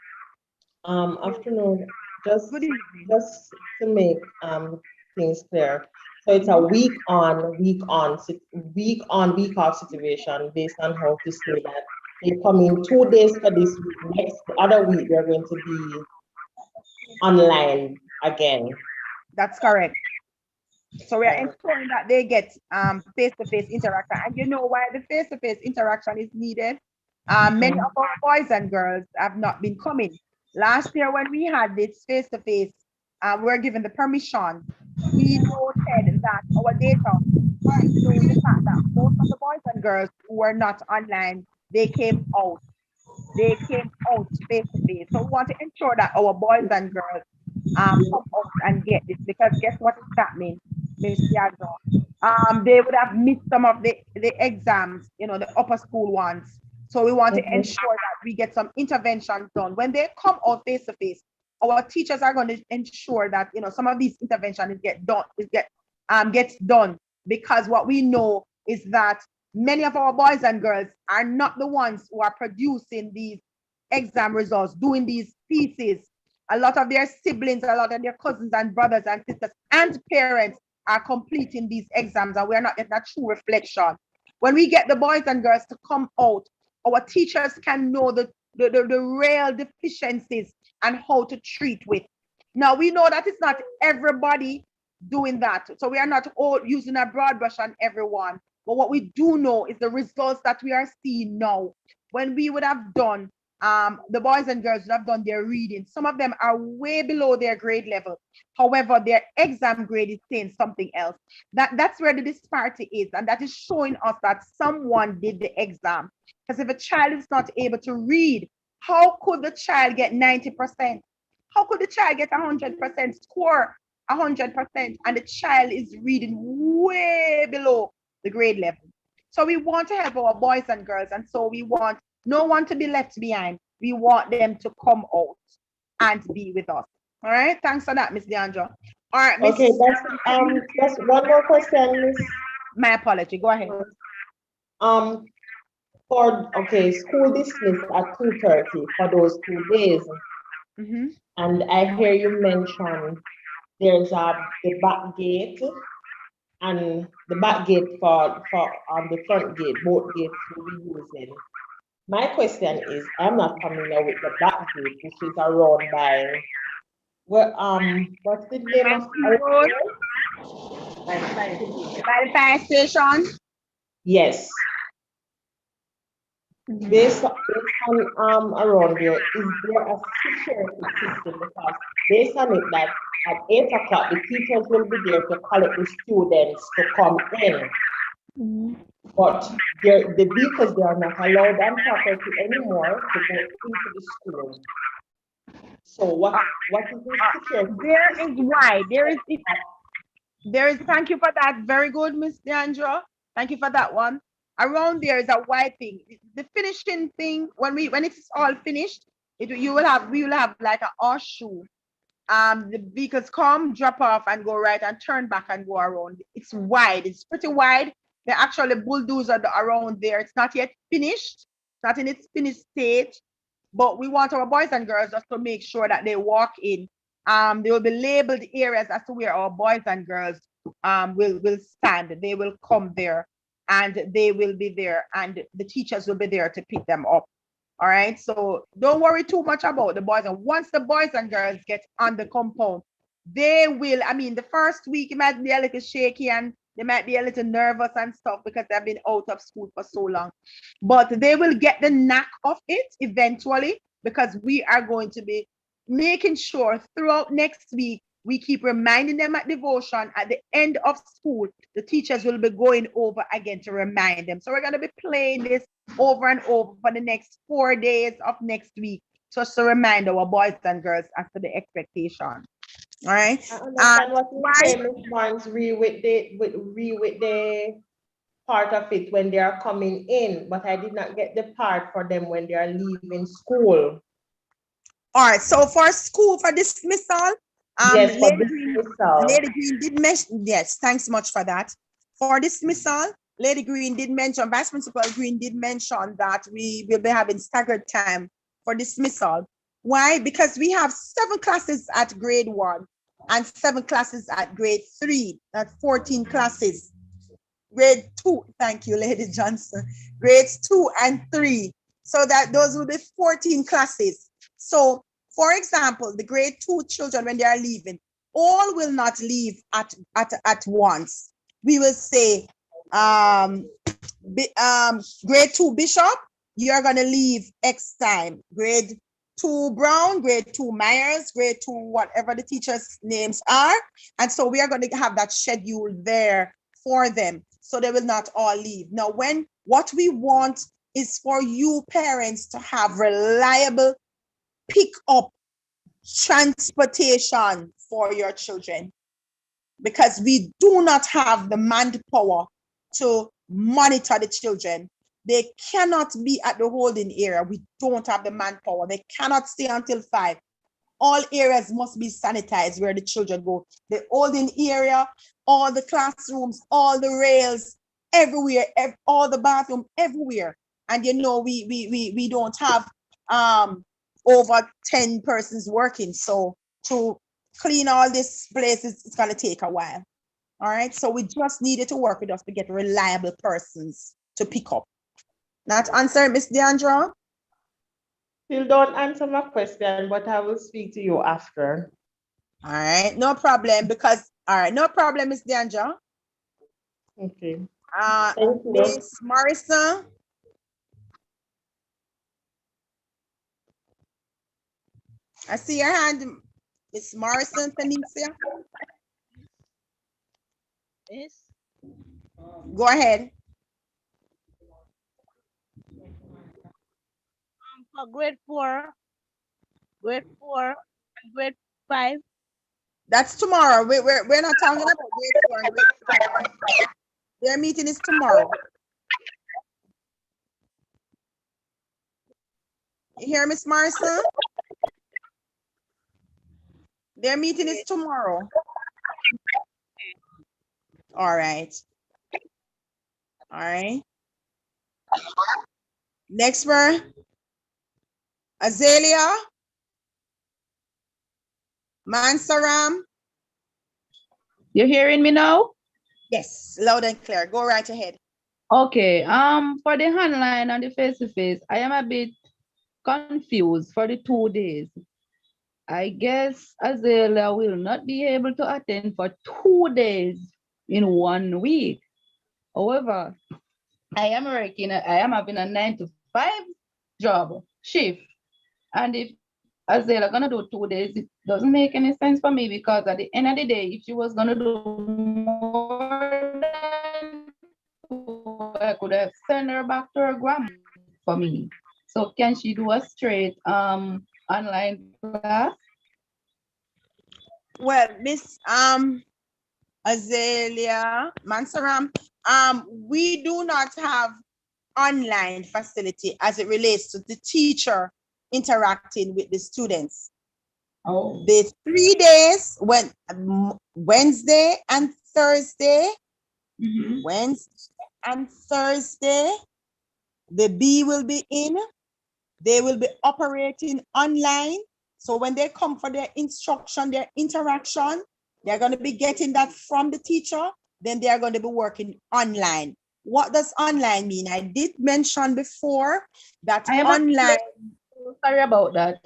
Afternoon. Just to make things clear. So it's a week on, week off situation based on how to say that they come in 2 days for this week. Next other week they're going to be online again. That's correct. So we are ensuring that they get face-to-face interaction. And you know why the face-to-face interaction is needed? Many of our boys and girls have not been coming. Last year when we had this face-to-face, we were given the permission. We noted that our data showing the fact that most of the boys and girls who were not online, they came out. They came out face-to-face. So we want to ensure that our boys and girls come out and get this, because guess what is happening, Miss Diago? They would have missed some of the exams, you know, the upper school ones. So we want to ensure that we get some interventions done. When they come out face to face, our teachers are going to ensure that, you know, some of these interventions gets done, because what we know is that many of our boys and girls are not the ones who are producing these exam results, doing these pieces. A lot of their siblings, a lot of their cousins and brothers and sisters and parents are completing these exams, and we're not getting a true reflection. When we get the boys and girls to come out, our teachers can know the real deficiencies and how to treat with. Now, we know that it's not everybody doing that. So we are not all using a broad brush on everyone. But what we do know is the results that we are seeing now. When we would have done, the boys and girls would have done their reading. Some of them are way below their grade level. However, their exam grade is saying something else. That's where the disparity is. And that is showing us that someone did the exam. Because if a child is not able to read, how could the child get 90%? How could the child get 100% score 100%, and the child is reading way below the grade level. So we want to help our boys and girls, and so we want no one to be left behind. We want them to come out and be with us. All right. Thanks for that, Miss Deandra. All right, Miss. Okay, that's one more question, Miss. My apology. Go ahead. Um, okay, school dismissed at 2:30 for those 2 days. Mm-hmm. And I hear you mention there's the back gate and the back gate for the front gate, both gates will be using. My question is, I'm not familiar with the back gate, which is around by what's the name of Road. By the fire station. Yes. Based on around there, is there a security system? Because based on it that at 8 o'clock, the teachers will be there to collect the students to come in. But the vehicles, they are not allowed on property anymore to go into the school. So what is the security? There is why. Thank you for that. Very good, Miss Deandra. Thank you for that one. Around there is a white thing. The finishing thing, when it's all finished, we will have like a horseshoe. The vehicles come, drop off, and go right and turn back and go around. It's wide. It's pretty wide. The actually bulldozer around there. It's not yet finished. Not in its finished stage. But we want our boys and girls just to make sure that they walk in. There will be labeled areas as to where our boys and girls will stand. They will come there and they will be there, and the teachers will be there to pick them up. All right. So don't worry too much about the boys. And once the boys and girls get on the compound, they will, the first week it might be a little shaky and they might be a little nervous and stuff because they've been out of school for so long. But they will get the knack of it eventually, because we are going to be making sure throughout next week we keep reminding them at devotion. At the end of school, the teachers will be going over again to remind them. So we're going to be playing this over and over for the next 4 days of next week, just to remind our boys and girls as to the expectation. All right. I understand what you say, Ms. Barnes, with the part of it when they are coming in, but I did not get the part for them when they are leaving school. All right. So for school, for dismissal, yes, for dismissal. Lady Green did mention, yes, thanks much for that. For dismissal, Lady Green did mention, Vice Principal Green did mention that we will be having staggered time for dismissal. Why? Because we have 7 classes at grade 1 and 7 classes at grade 3. That's 14 classes. Grade 2, thank you, Lady Johnson. Grades 2 and 3. So that those will be 14 classes. So, for example, the grade 2 children, when they are leaving, all will not leave at once. We will say, grade 2 Bishop, you're going to leave X time. Grade 2 Brown, grade 2 Myers, grade 2 whatever the teachers' names are. And so we are going to have that schedule there for them, so they will not all leave. Now, what we want is for you parents to have reliable pick up transportation for your children, because we do not have the manpower to monitor the children. They cannot be at the holding area. We don't have the manpower. They cannot stay until 5. All areas must be sanitized where the children go. The holding area, all the classrooms, all the rails, everywhere, all the bathroom, everywhere. And we don't have over 10 persons working. So to clean all these places, it's going to take a while. All right. So we just needed to work with us to get reliable persons to pick up. Not answer, Miss Deandra? Still don't answer my question, but I will speak to you after. All right. No problem. No problem, Miss Deandra. Okay. Miss Morrison. I see your hand, Miss Morrison, Tanisha. Yes. Go ahead. For grade 4 and grade 5, That's tomorrow. We're not talking about grade 4 and grade 5. Their meeting is tomorrow. You hear, Miss Marissa? Their meeting is tomorrow. All right. All right. Next word. Azalea. Mansaram. You hearing me now? Yes, loud and clear. Go right ahead. Okay. For the online and the face-to-face, I am a bit confused for the 2 days. I guess Azalea will not be able to attend for 2 days in 1 week. However, I am having a 9 to 5 job shift. And if Azalea gonna do 2 days, it doesn't make any sense for me because at the end of the day, if she was gonna do more than two, I could have sent her back to her grandma for me. So can she do a straight online class? Well, Miss Azalea Mansaram, we do not have online facility as it relates to the teacher interacting with the students. Oh. The 3 days when Wednesday and Thursday, Wednesday and Thursday, the B will be in. They will be operating online. So when they come for their instruction, their interaction, they're going to be getting that from the teacher. Then they are going to be working online. What does online mean? I did mention before that online. Sorry about that.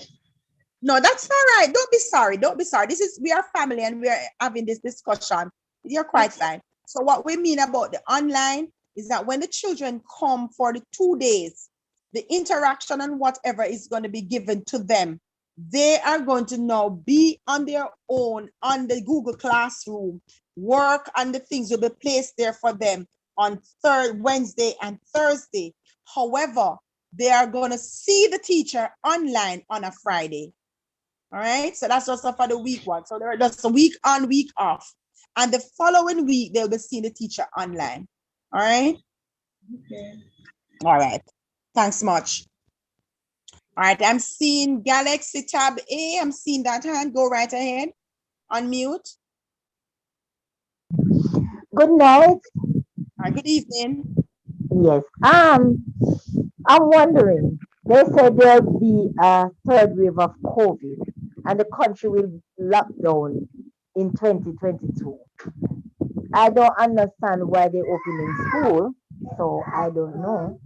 No, that's all right. Don't be sorry. Don't be sorry. We are family and we are having this discussion. You're quite fine. So what we mean about the online is that when the children come for the 2 days, the interaction and whatever is going to be given to them, they are going to now be on their own on the Google Classroom. Work and the things will be placed there for them on Wednesday and Thursday. However, they are going to see the teacher online on a Friday. All right, so that's just for the week one. So they're just a week on, week off. And the following week, they'll be seeing the teacher online. All right. Okay. All right. Thanks much. All right, I'm seeing Galaxy tab A. I'm seeing that hand. Go right ahead. Unmute. Good night. All right, good evening. Yes. I'm wondering. They said there'll be a third wave of COVID, and the country will lock down in 2022. I don't understand why they're opening school, so I don't know.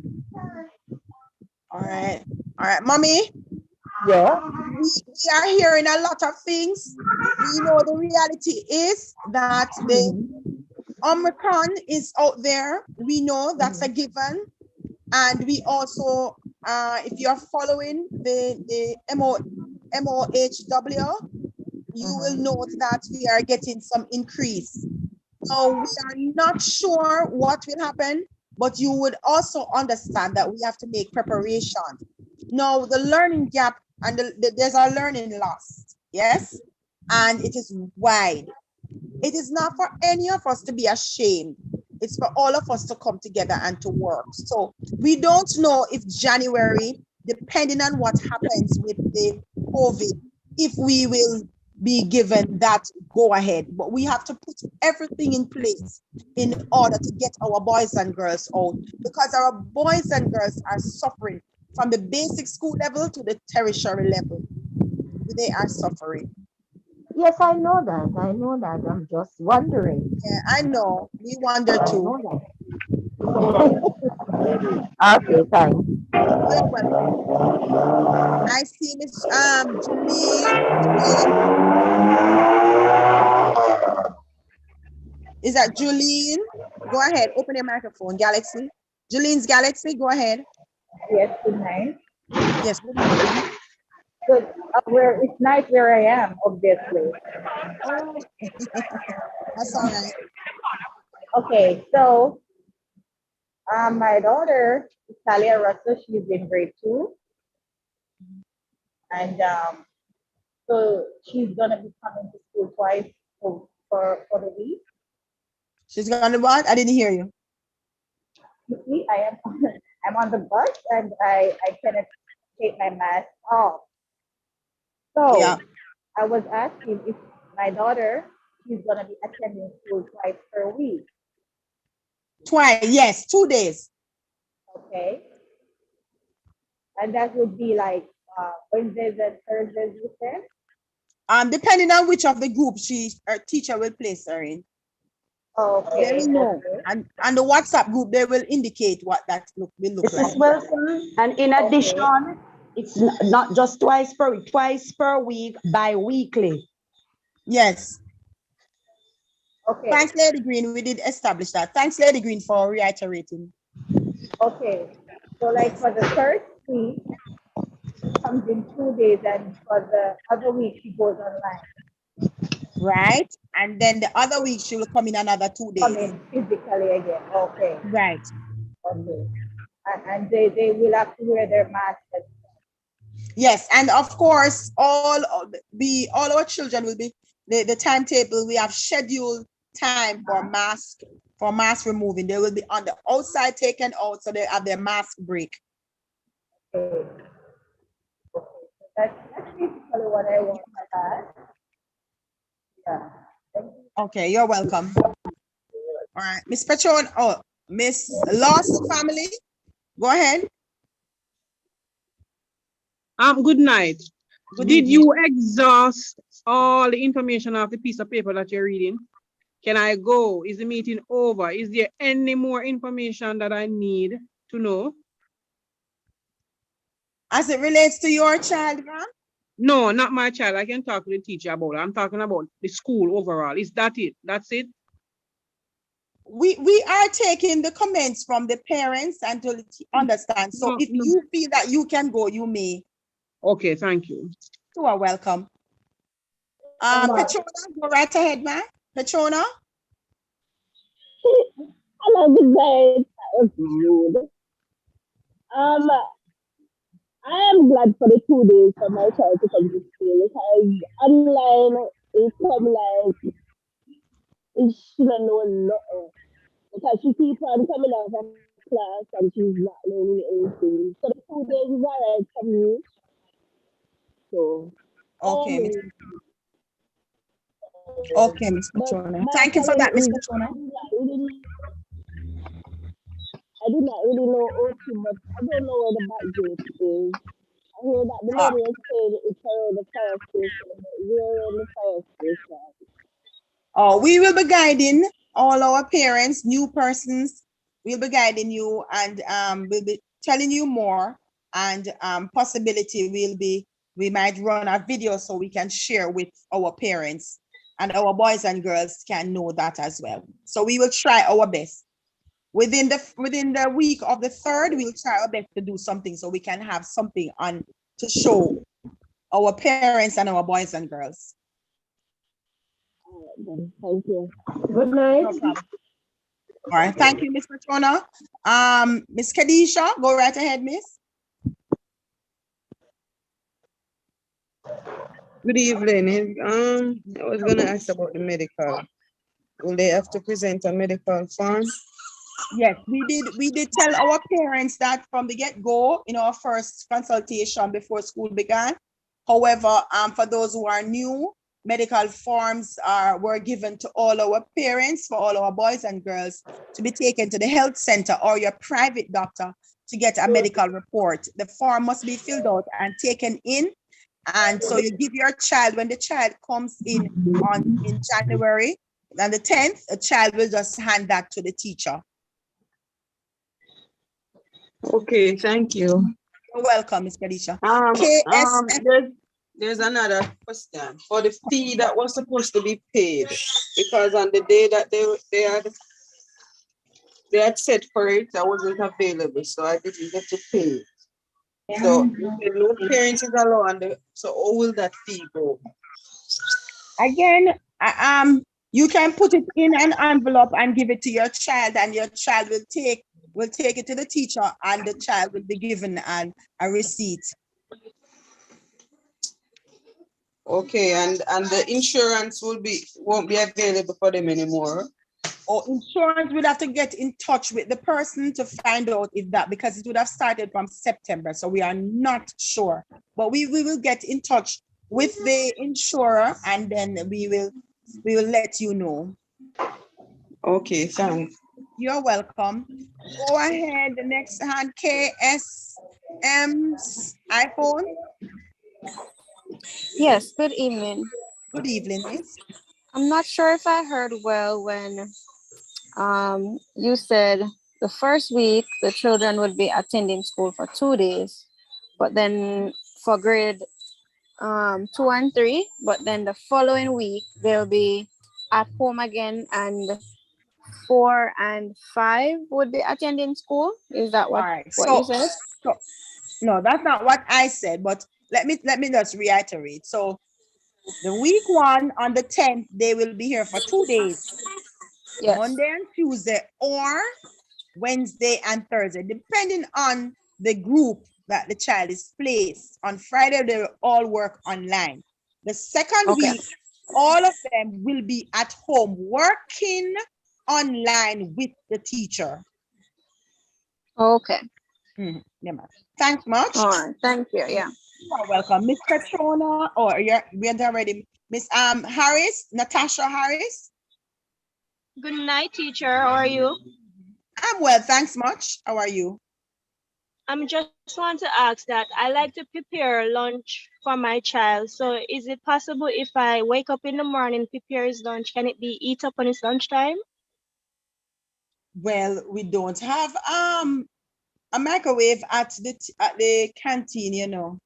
All right. All right, mommy. Yeah. We are hearing a lot of things. We know the reality is that the Omicron is out there. We know that's a given. And we also, if you're following the MOHW, you will note that we are getting some increase. So we are not sure what will happen, but you would also understand that we have to make preparation. Now, the learning gap and there's a learning loss, yes? And it is wide. It is not for any of us to be ashamed. It's for all of us to come together and to work. So we don't know if January, depending on what happens with the COVID, if we will be given that go ahead. But we have to put everything in place in order to get our boys and girls out, because our boys and girls are suffering from the basic school level to the tertiary level. They are suffering. Yes, I know that. I know that. I'm just wondering. Yeah, I know. We wonder too. Okay, thanks. You're welcome. I see Miss Julie. Is that Julene? Go ahead. Open your microphone, Galaxy. Julene's Galaxy. Go ahead. Yes, good night. Yes. Good morning. Good. It's night where I am, obviously. Oh, that's all right. Okay, so my daughter, Talia Russell, she's in grade 2. And So she's gonna be coming to school twice for the week. She's gonna what? I didn't hear you. You see, I'm on the bus and I cannot take my mask off. So Yeah. I was asking if my daughter, she's gonna be attending school twice per week. Twice, yes, 2 days. Okay. And that would be like Wednesdays and Thursdays, you said? Depending on which of the group her teacher will place her in. Okay. They will know. Okay. And the WhatsApp group, they will indicate what that will look This like. is Wilson, and in addition, it's not just twice per week, bi-weekly. Yes. Okay. Thanks, Lady Green. We did establish that. Thanks, Lady Green, for reiterating. Okay. So like for the first week, she comes in 2 days, and for the other week, she goes online. Right? And then the other week, she will come in another 2 days. Come in physically again. Okay. Right. Okay. And they will have to wear their masks. Yes, and of course, all our children will be the timetable. We have scheduled time for mask removing. They will be on the outside taken out, so they have their mask break. Okay. That's basically what I want to add. Yeah. Okay, you're welcome. All right, Miss Patron, Miss Lost family, go ahead. Good night. Good Did evening. you exhaust all the information of the piece of paper that you're reading? Can I go? Is the meeting over? Is there any more information that I need to know? As it relates to your child, ma'am? No, not my child. I can talk to the teacher about it. I'm talking about the school overall. Is that it? That's it? We are taking the comments from the parents and to understand. So if you feel that you can go, you may. Okay, thank you. You are welcome. Petrona, go right ahead, ma'am. Petrona. Hello, good night. That was rude. I am glad for the 2 days for my child to come to school because online it's come like it shouldn't know nothing. Because she keeps on coming out of class and she's not learning anything. So the 2 days is alright for me. So Okay, okay, Miss Petrona. Thank you for that, Miss Petrona. I do not really know OT, but I don't know where the back gate is. I hear that the lady was saying it's around the fire station, but we're in the fire station. We will be guiding all our parents, new persons. We'll be guiding you and we'll be telling you more. And possibility we might run a video so we can share with our parents and our boys and girls can know that as well. So we will try our best. Within the week of the 3rd, we'll try our best to do something so we can have something on to show our parents and our boys and girls. Thank you. Good night. No problem. All right, thank you, Miss Petrona. Miss Kadisha, go right ahead, Miss. Good evening. I was gonna ask about the medical. Will they have to present a medical form? Yes, we did tell our parents that from the get-go in our first consultation before school began. However, for those who are new, medical forms were given to all our parents, for all our boys and girls, to be taken to the health center or your private doctor to get a medical report. The form must be filled out and taken in. And so you give your child, when the child comes in January, on the 10th, a child will just hand that to the teacher. Okay, thank you. You're welcome, Ms. Kadisha. There's another question for the fee that was supposed to be paid, because on the day that they had set for it, I wasn't available, so I didn't get to pay. So no parents is allowed, so how will that fee go? Again, you can put it in an envelope and give it to your child, and your child will take it to the teacher, and the child will be given a receipt. Okay, and the insurance won't be available for them anymore. Or insurance will have to get in touch with the person to find out if that, because it would have started from September, so we are not sure. But we will get in touch with the insurer, and then we will let you know. Okay, thanks. You're welcome. Go ahead, the next hand, KSM's iPhone. Yes, good evening. Good evening, miss. I'm not sure if I heard well when you said the first week the children would be attending school for 2 days, but then for grade 2 and 3, but then the following week they'll be at home again, and 4 and 5 would be attending school. Is that what, All right. what you said? So, no, that's not what I said, but let me just reiterate. So the week 1 on the 10th, they will be here for 2 days. Yes. Monday and Tuesday, or Wednesday and Thursday, depending on the group that the child is placed. On Friday, they will all work online. The second week, all of them will be at home working online with the teacher. Okay. Yeah, thanks much. All right. Thank you. Yeah. You are welcome. Miss Petrona, or we are already. Miss Harris, Natasha Harris. Good night, teacher. How are you? I'm well, thanks much. How are you? I'm just want to ask that I like to prepare lunch for my child. So is it possible if I wake up in the morning, prepare his lunch, can it be eat up on his lunchtime? Well, we don't have a microwave at the canteen, you know.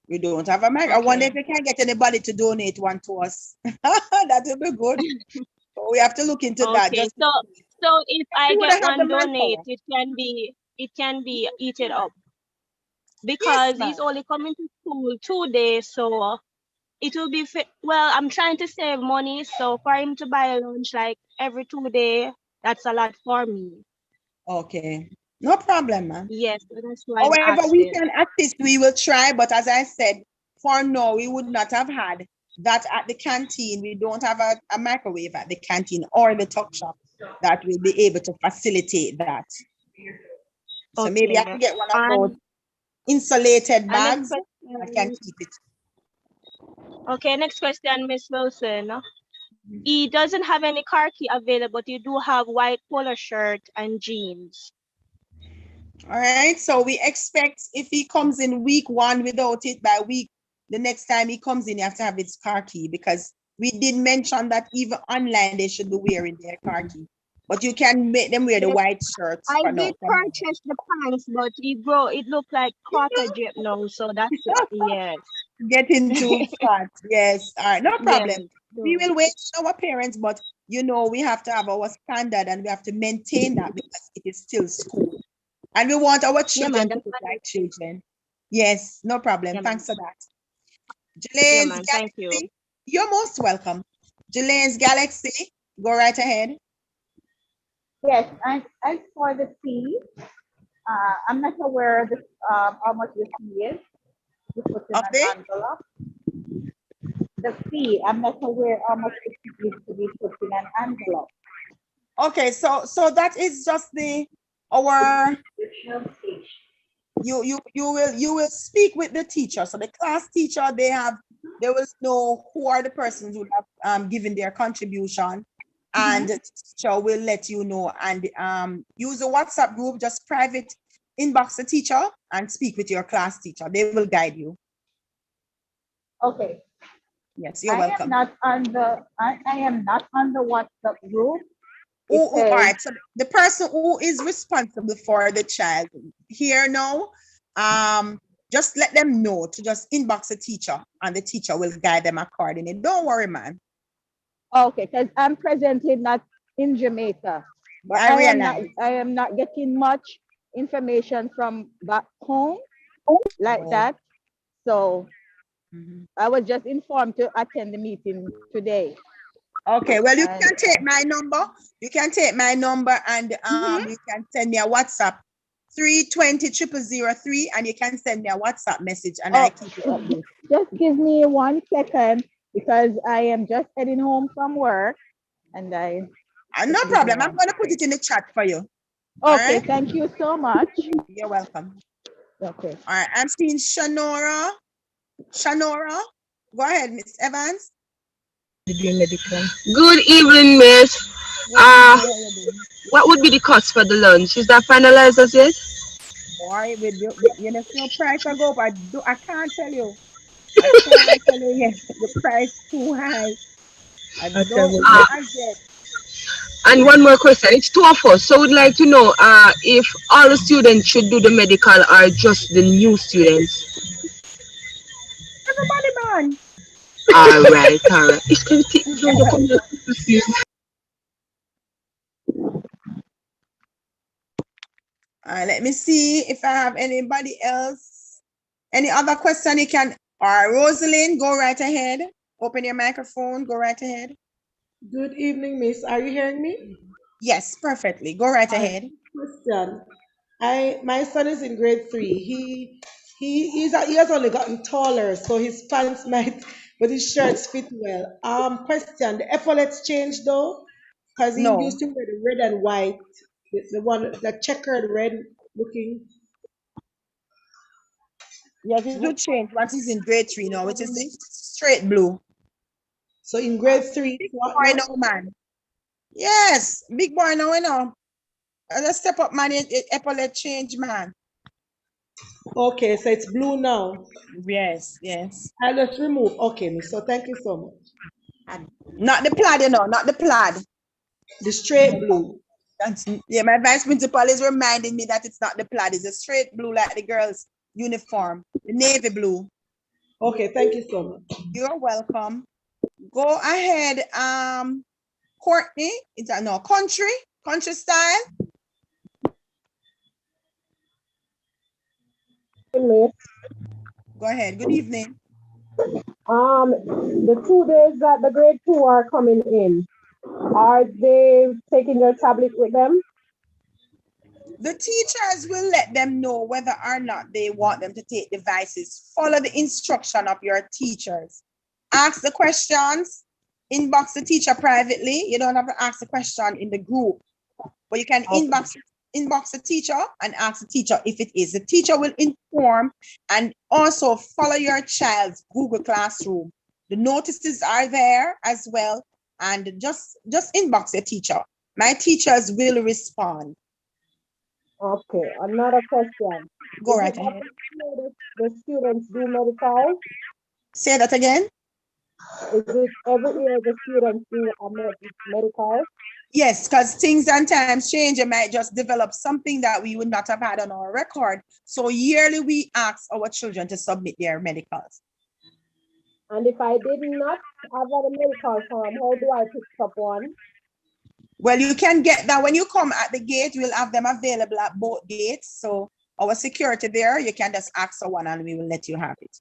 We don't have a microwave. I wonder if we can get anybody to donate one to us. That would be good. So we have to look into that. Okay, so if I get one donate, it can be eaten up. Because yes, he's only coming to school 2 days, so it will be well, I'm trying to save money, so for him to buy a lunch like every 2 days, that's a lot for me. Okay, no problem, man. Yes, that's why however we can assist, we will try, but as I said, for now we would not have had that at the canteen. We don't have a microwave at the canteen or the tuck shop that will be able to facilitate that. So okay, maybe I can get one of those insulated bags. I can keep it. Okay, next question, Miss Wilson. He doesn't have any car key available, but you do have white polo shirt and jeans. All right, so we expect if he comes in week 1 without it, by the next time he comes in, you have to have his car key, because we did mention that even online they should be wearing their car key. But you can make them wear the white shirts. I did purchase the pants, but it looked like quarter drip now, so that's yes. Getting too fat. Yes. All right, no problem. Yes. We will wait on our parents, but you know we have to have our standard and we have to maintain that because it is still school. And we want our children to look like children. Yes, no problem. Yeah, thanks for that. Jelane's Galaxy. Thank you. You're most welcome. Jelane's Galaxy, go right ahead. Yes, and as for the fee, I'm not aware of how much the fee is. You put in an envelope. The fee, I'm not aware how much the fee is to be put in an envelope. Okay, so that is just our. You will speak with the teacher. So the class teacher, they will know who are the persons who have given their contribution. And the teacher will let you know, and use a WhatsApp group, just private inbox the teacher and speak with your class teacher. They will guide you. Okay. Yes, you're welcome. I am not on the WhatsApp group. All right. So the person who is responsible for the child here now, just let them know to just inbox the teacher and the teacher will guide them accordingly. Don't worry, man. Okay, because I'm presently not in Jamaica, but I am not getting much information from back home like that. So I was just informed to attend the meeting today. Okay, well, you can take my number. You can take my number and you can send me a WhatsApp 320-0003, and you can send me a WhatsApp message and I keep you updated. Just give me 1 second because I am just heading home from work and no problem. I'm going to put it in the chat for you. Okay, right? thank you so much. You're welcome. Okay. All right, I'm seeing Shanora. Shanora, go ahead, Miss Evans. Good evening, Miss. What would be the cost for the lunch? Is that finalized as yet? Boy, you know, no price I go, but I can't tell you. I can't tell you yet. The price too high. I don't know as yet. And one more question. It's 2 of us, so we'd like to know if all the students should do the medical or just the new students. Everybody, man. All right, all right. Let me see if I have anybody else. Any other question you can, Rosalind, go right ahead. Open your microphone, go right ahead. Good evening, Miss. Are you hearing me? Yes, perfectly. Go right ahead. Question. My son is in grade 3. He has only gotten taller, so his pants might, but his shirts fit well. Question. The epaulets changed though, because he No. used to wear the red and white, the checkered red looking. Yes, it will change once he's in grade 3 now, which is straight blue. So in grade 3, big boy now, man. Yes, big boy now, you know. Let's step up, man. Epaulet change, man. Okay, so it's blue now. Yes, yes. I'll just remove. Okay, Miss. So thank you so much. Not the plaid, you know, not the plaid. The straight blue. Yeah, my vice principal is reminding me that it's not the plaid, it's a straight blue like the girls' uniform, the navy blue. Okay, thank you so much. You're welcome. Go ahead, Courtney. Is that no country style? Miss. Go ahead. Good evening. The 2 days that the grade 2 are coming in, are they taking their tablet with them? The teachers will let them know whether or not they want them to take devices. Follow the instruction of your teachers. Ask the questions, inbox the teacher privately. You don't have to ask the question in the group, but you can inbox the teacher and ask the teacher if it is. The teacher will inform, and also follow your child's Google Classroom. The notices are there as well, and just inbox your teacher. My teachers will respond. Okay, another question. Go right ahead. The students do medical? Say that again. Is it every year the students do a medical? Yes, because things and times change. You might just develop something that we would not have had on our record. So yearly we ask our children to submit their medicals. And if I did not have a medical form, how do I pick up one? Well, you can get that when you come at the gate. We'll have them available at both gates. So our security there, you can just ask for one and we will let you have it.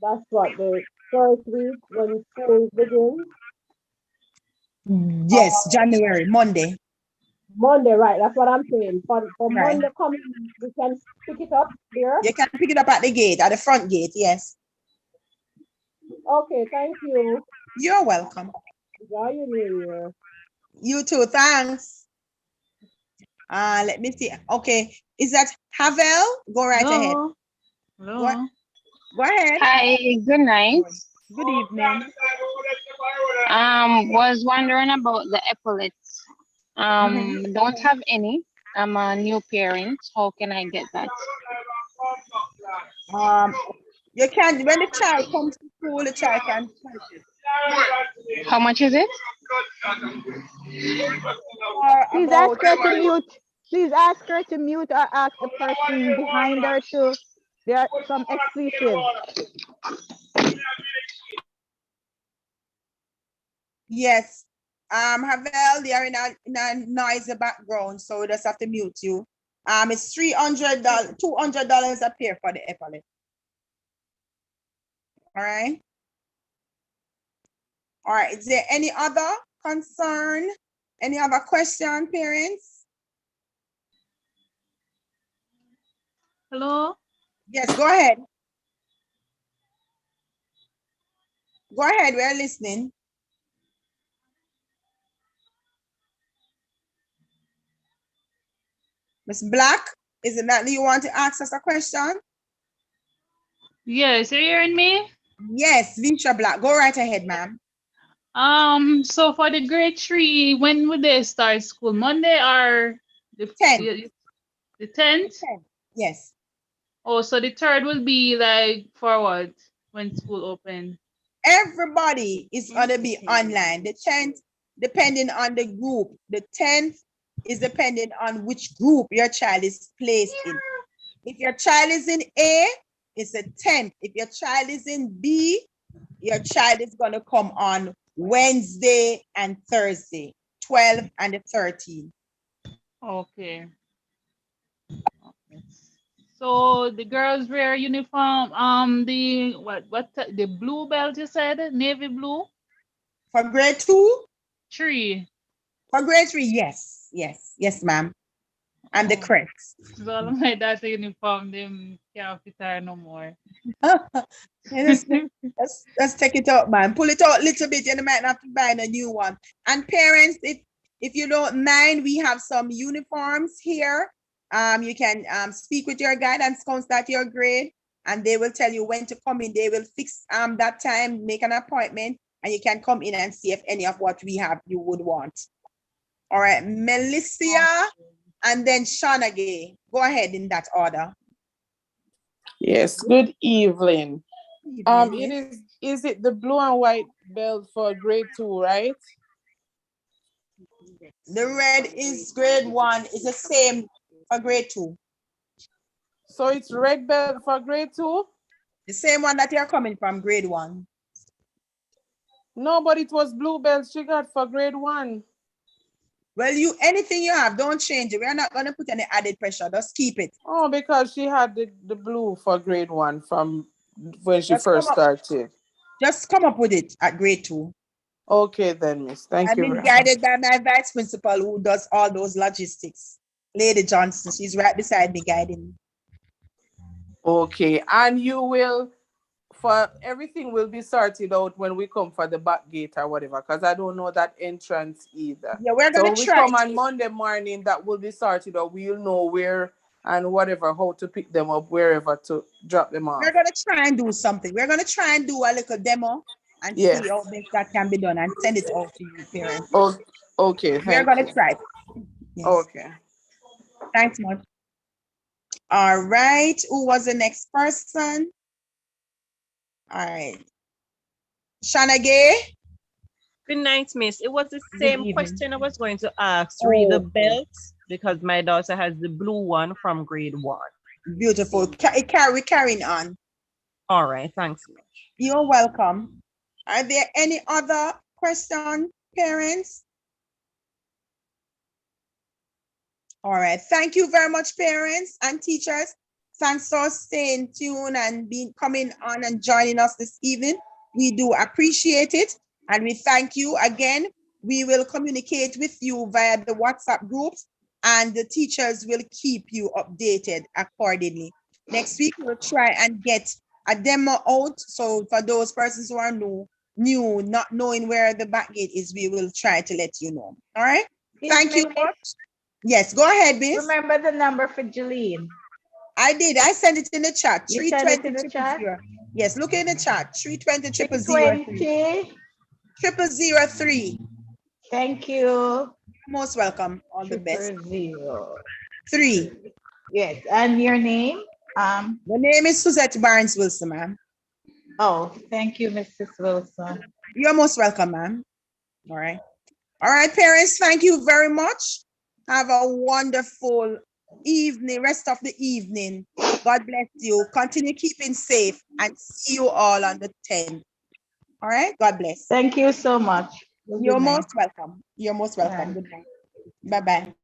That's what, the first week when school begins? Yes, January, Monday. Monday, right, that's what I'm saying. For Right. Monday coming, we can pick it up there? You can pick it up at the gate, at the front gate, yes. Okay, thank you. You're welcome. Enjoy your New Year. You too, thanks. Let me see. Okay, is that Havel? Go right ahead. Hello. Go ahead. Hi, good night. Good evening. Was wondering about the epaulets. Don't have any. I'm a new parent. How can I get that? You can, when the child comes to school, the child can purchase. How much is it? Please ask her to mute. Please ask her to mute or ask the person behind her to. There are some exclusive. Yes. Havel, they are in a noisy background, so we just have to mute you. It's $200 a pair for the epaulet. All right. All right. Is there any other concern? Any other question, parents? Hello? Yes, go ahead. Go ahead, we're listening. Miss Black, is it that you want to ask us a question? Yes, you're hearing me? Yes, Visha Black. Go right ahead, ma'am. So for the grade 3, when would they start school? Monday or the 10th? The 10th? Yes. Oh, so the 3rd will be like for what? When school open? Everybody is going to be online. The 10th, depending on the group. The 10th is depending on which group your child is placed in. If your child is in A, it's a 10th. If your child is in B, your child is going to come on Wednesday and Thursday, 12 and the 13th. Okay. So the girls wear uniform, the the blue belt you said, navy blue? For grade 2? 3. For grade 3, yes. Yes, ma'am. And the crest. So my daughter uniform, them can't fit her no more. let's take it out, man. Pull it out a little bit, and you might have to buy a new one. And parents, if you don't mind, we have some uniforms here. You can speak with your guidance counselor at your grade, and they will tell you when to come in. They will fix that time, make an appointment, and you can come in and see if any of what we have you would want. All right, Melissa, and then Shanagay. Go ahead in that order. Yes, good evening. Is it the blue and white belt for grade 2, right? The red is grade 1, is the same for grade 2. So it's red belt for grade 2? The same one that you're coming from, grade 1. No, but it was blue belt she got for grade 1. Well, anything you have, don't change it. We're not going to put any added pressure. Just keep it. Oh, because she had the blue for grade 1 from when she first started. Just come up with it at grade 2. Okay then, miss. Thank you. I've been guided by my vice principal who does all those logistics. Lady Johnson, she's right beside me guiding me. Okay, and you will, for everything will be sorted out when we come for the back gate or whatever, because I don't know that entrance either. Yeah, we're going to try. Come on Monday morning, that will be sorted out. We'll know where and whatever, how to pick them up, wherever to drop them off. We're going to try and do something. We're going to try and do a little demo and see how best that can be done and send it out to you, parents. Okay, we're going to try. Yes. Okay. Thanks much. All right. Who was the next person? All right. Shanagay? Good night, miss. It was the same question I was going to ask. Read the belt, because my daughter has the blue one from grade 1. Beautiful. We're carrying on. All right. Thanks much. You're welcome. Are there any other questions, parents? All right. Thank you very much, parents and teachers. Thanks for staying tuned and coming on and joining us this evening. We do appreciate it. And we thank you again. We will communicate with you via the WhatsApp groups, and the teachers will keep you updated accordingly. Next week, we'll try and get a demo out. So for those persons who are new, not knowing where the back gate is, we will try to let you know. All right. Thank you much. Yes, go ahead, miss. Remember the number for Jeline. I did. I sent it in the chat. You sent it in the chat? Yes, look in the chat. 320-003. 0003. Thank you. You're most welcome. All the best. 3. Yes, and your name? The name is Suzette Barnes Wilson, ma'am. Oh, thank you, Mrs. Wilson. You're most welcome, ma'am. All right. All right, parents, thank you very much. Have a wonderful evening, rest of the evening. God bless you. Continue keeping safe and see you all on the 10th. All right. God bless. Thank you so much. You're most welcome. You're most welcome. Good night. Bye-bye.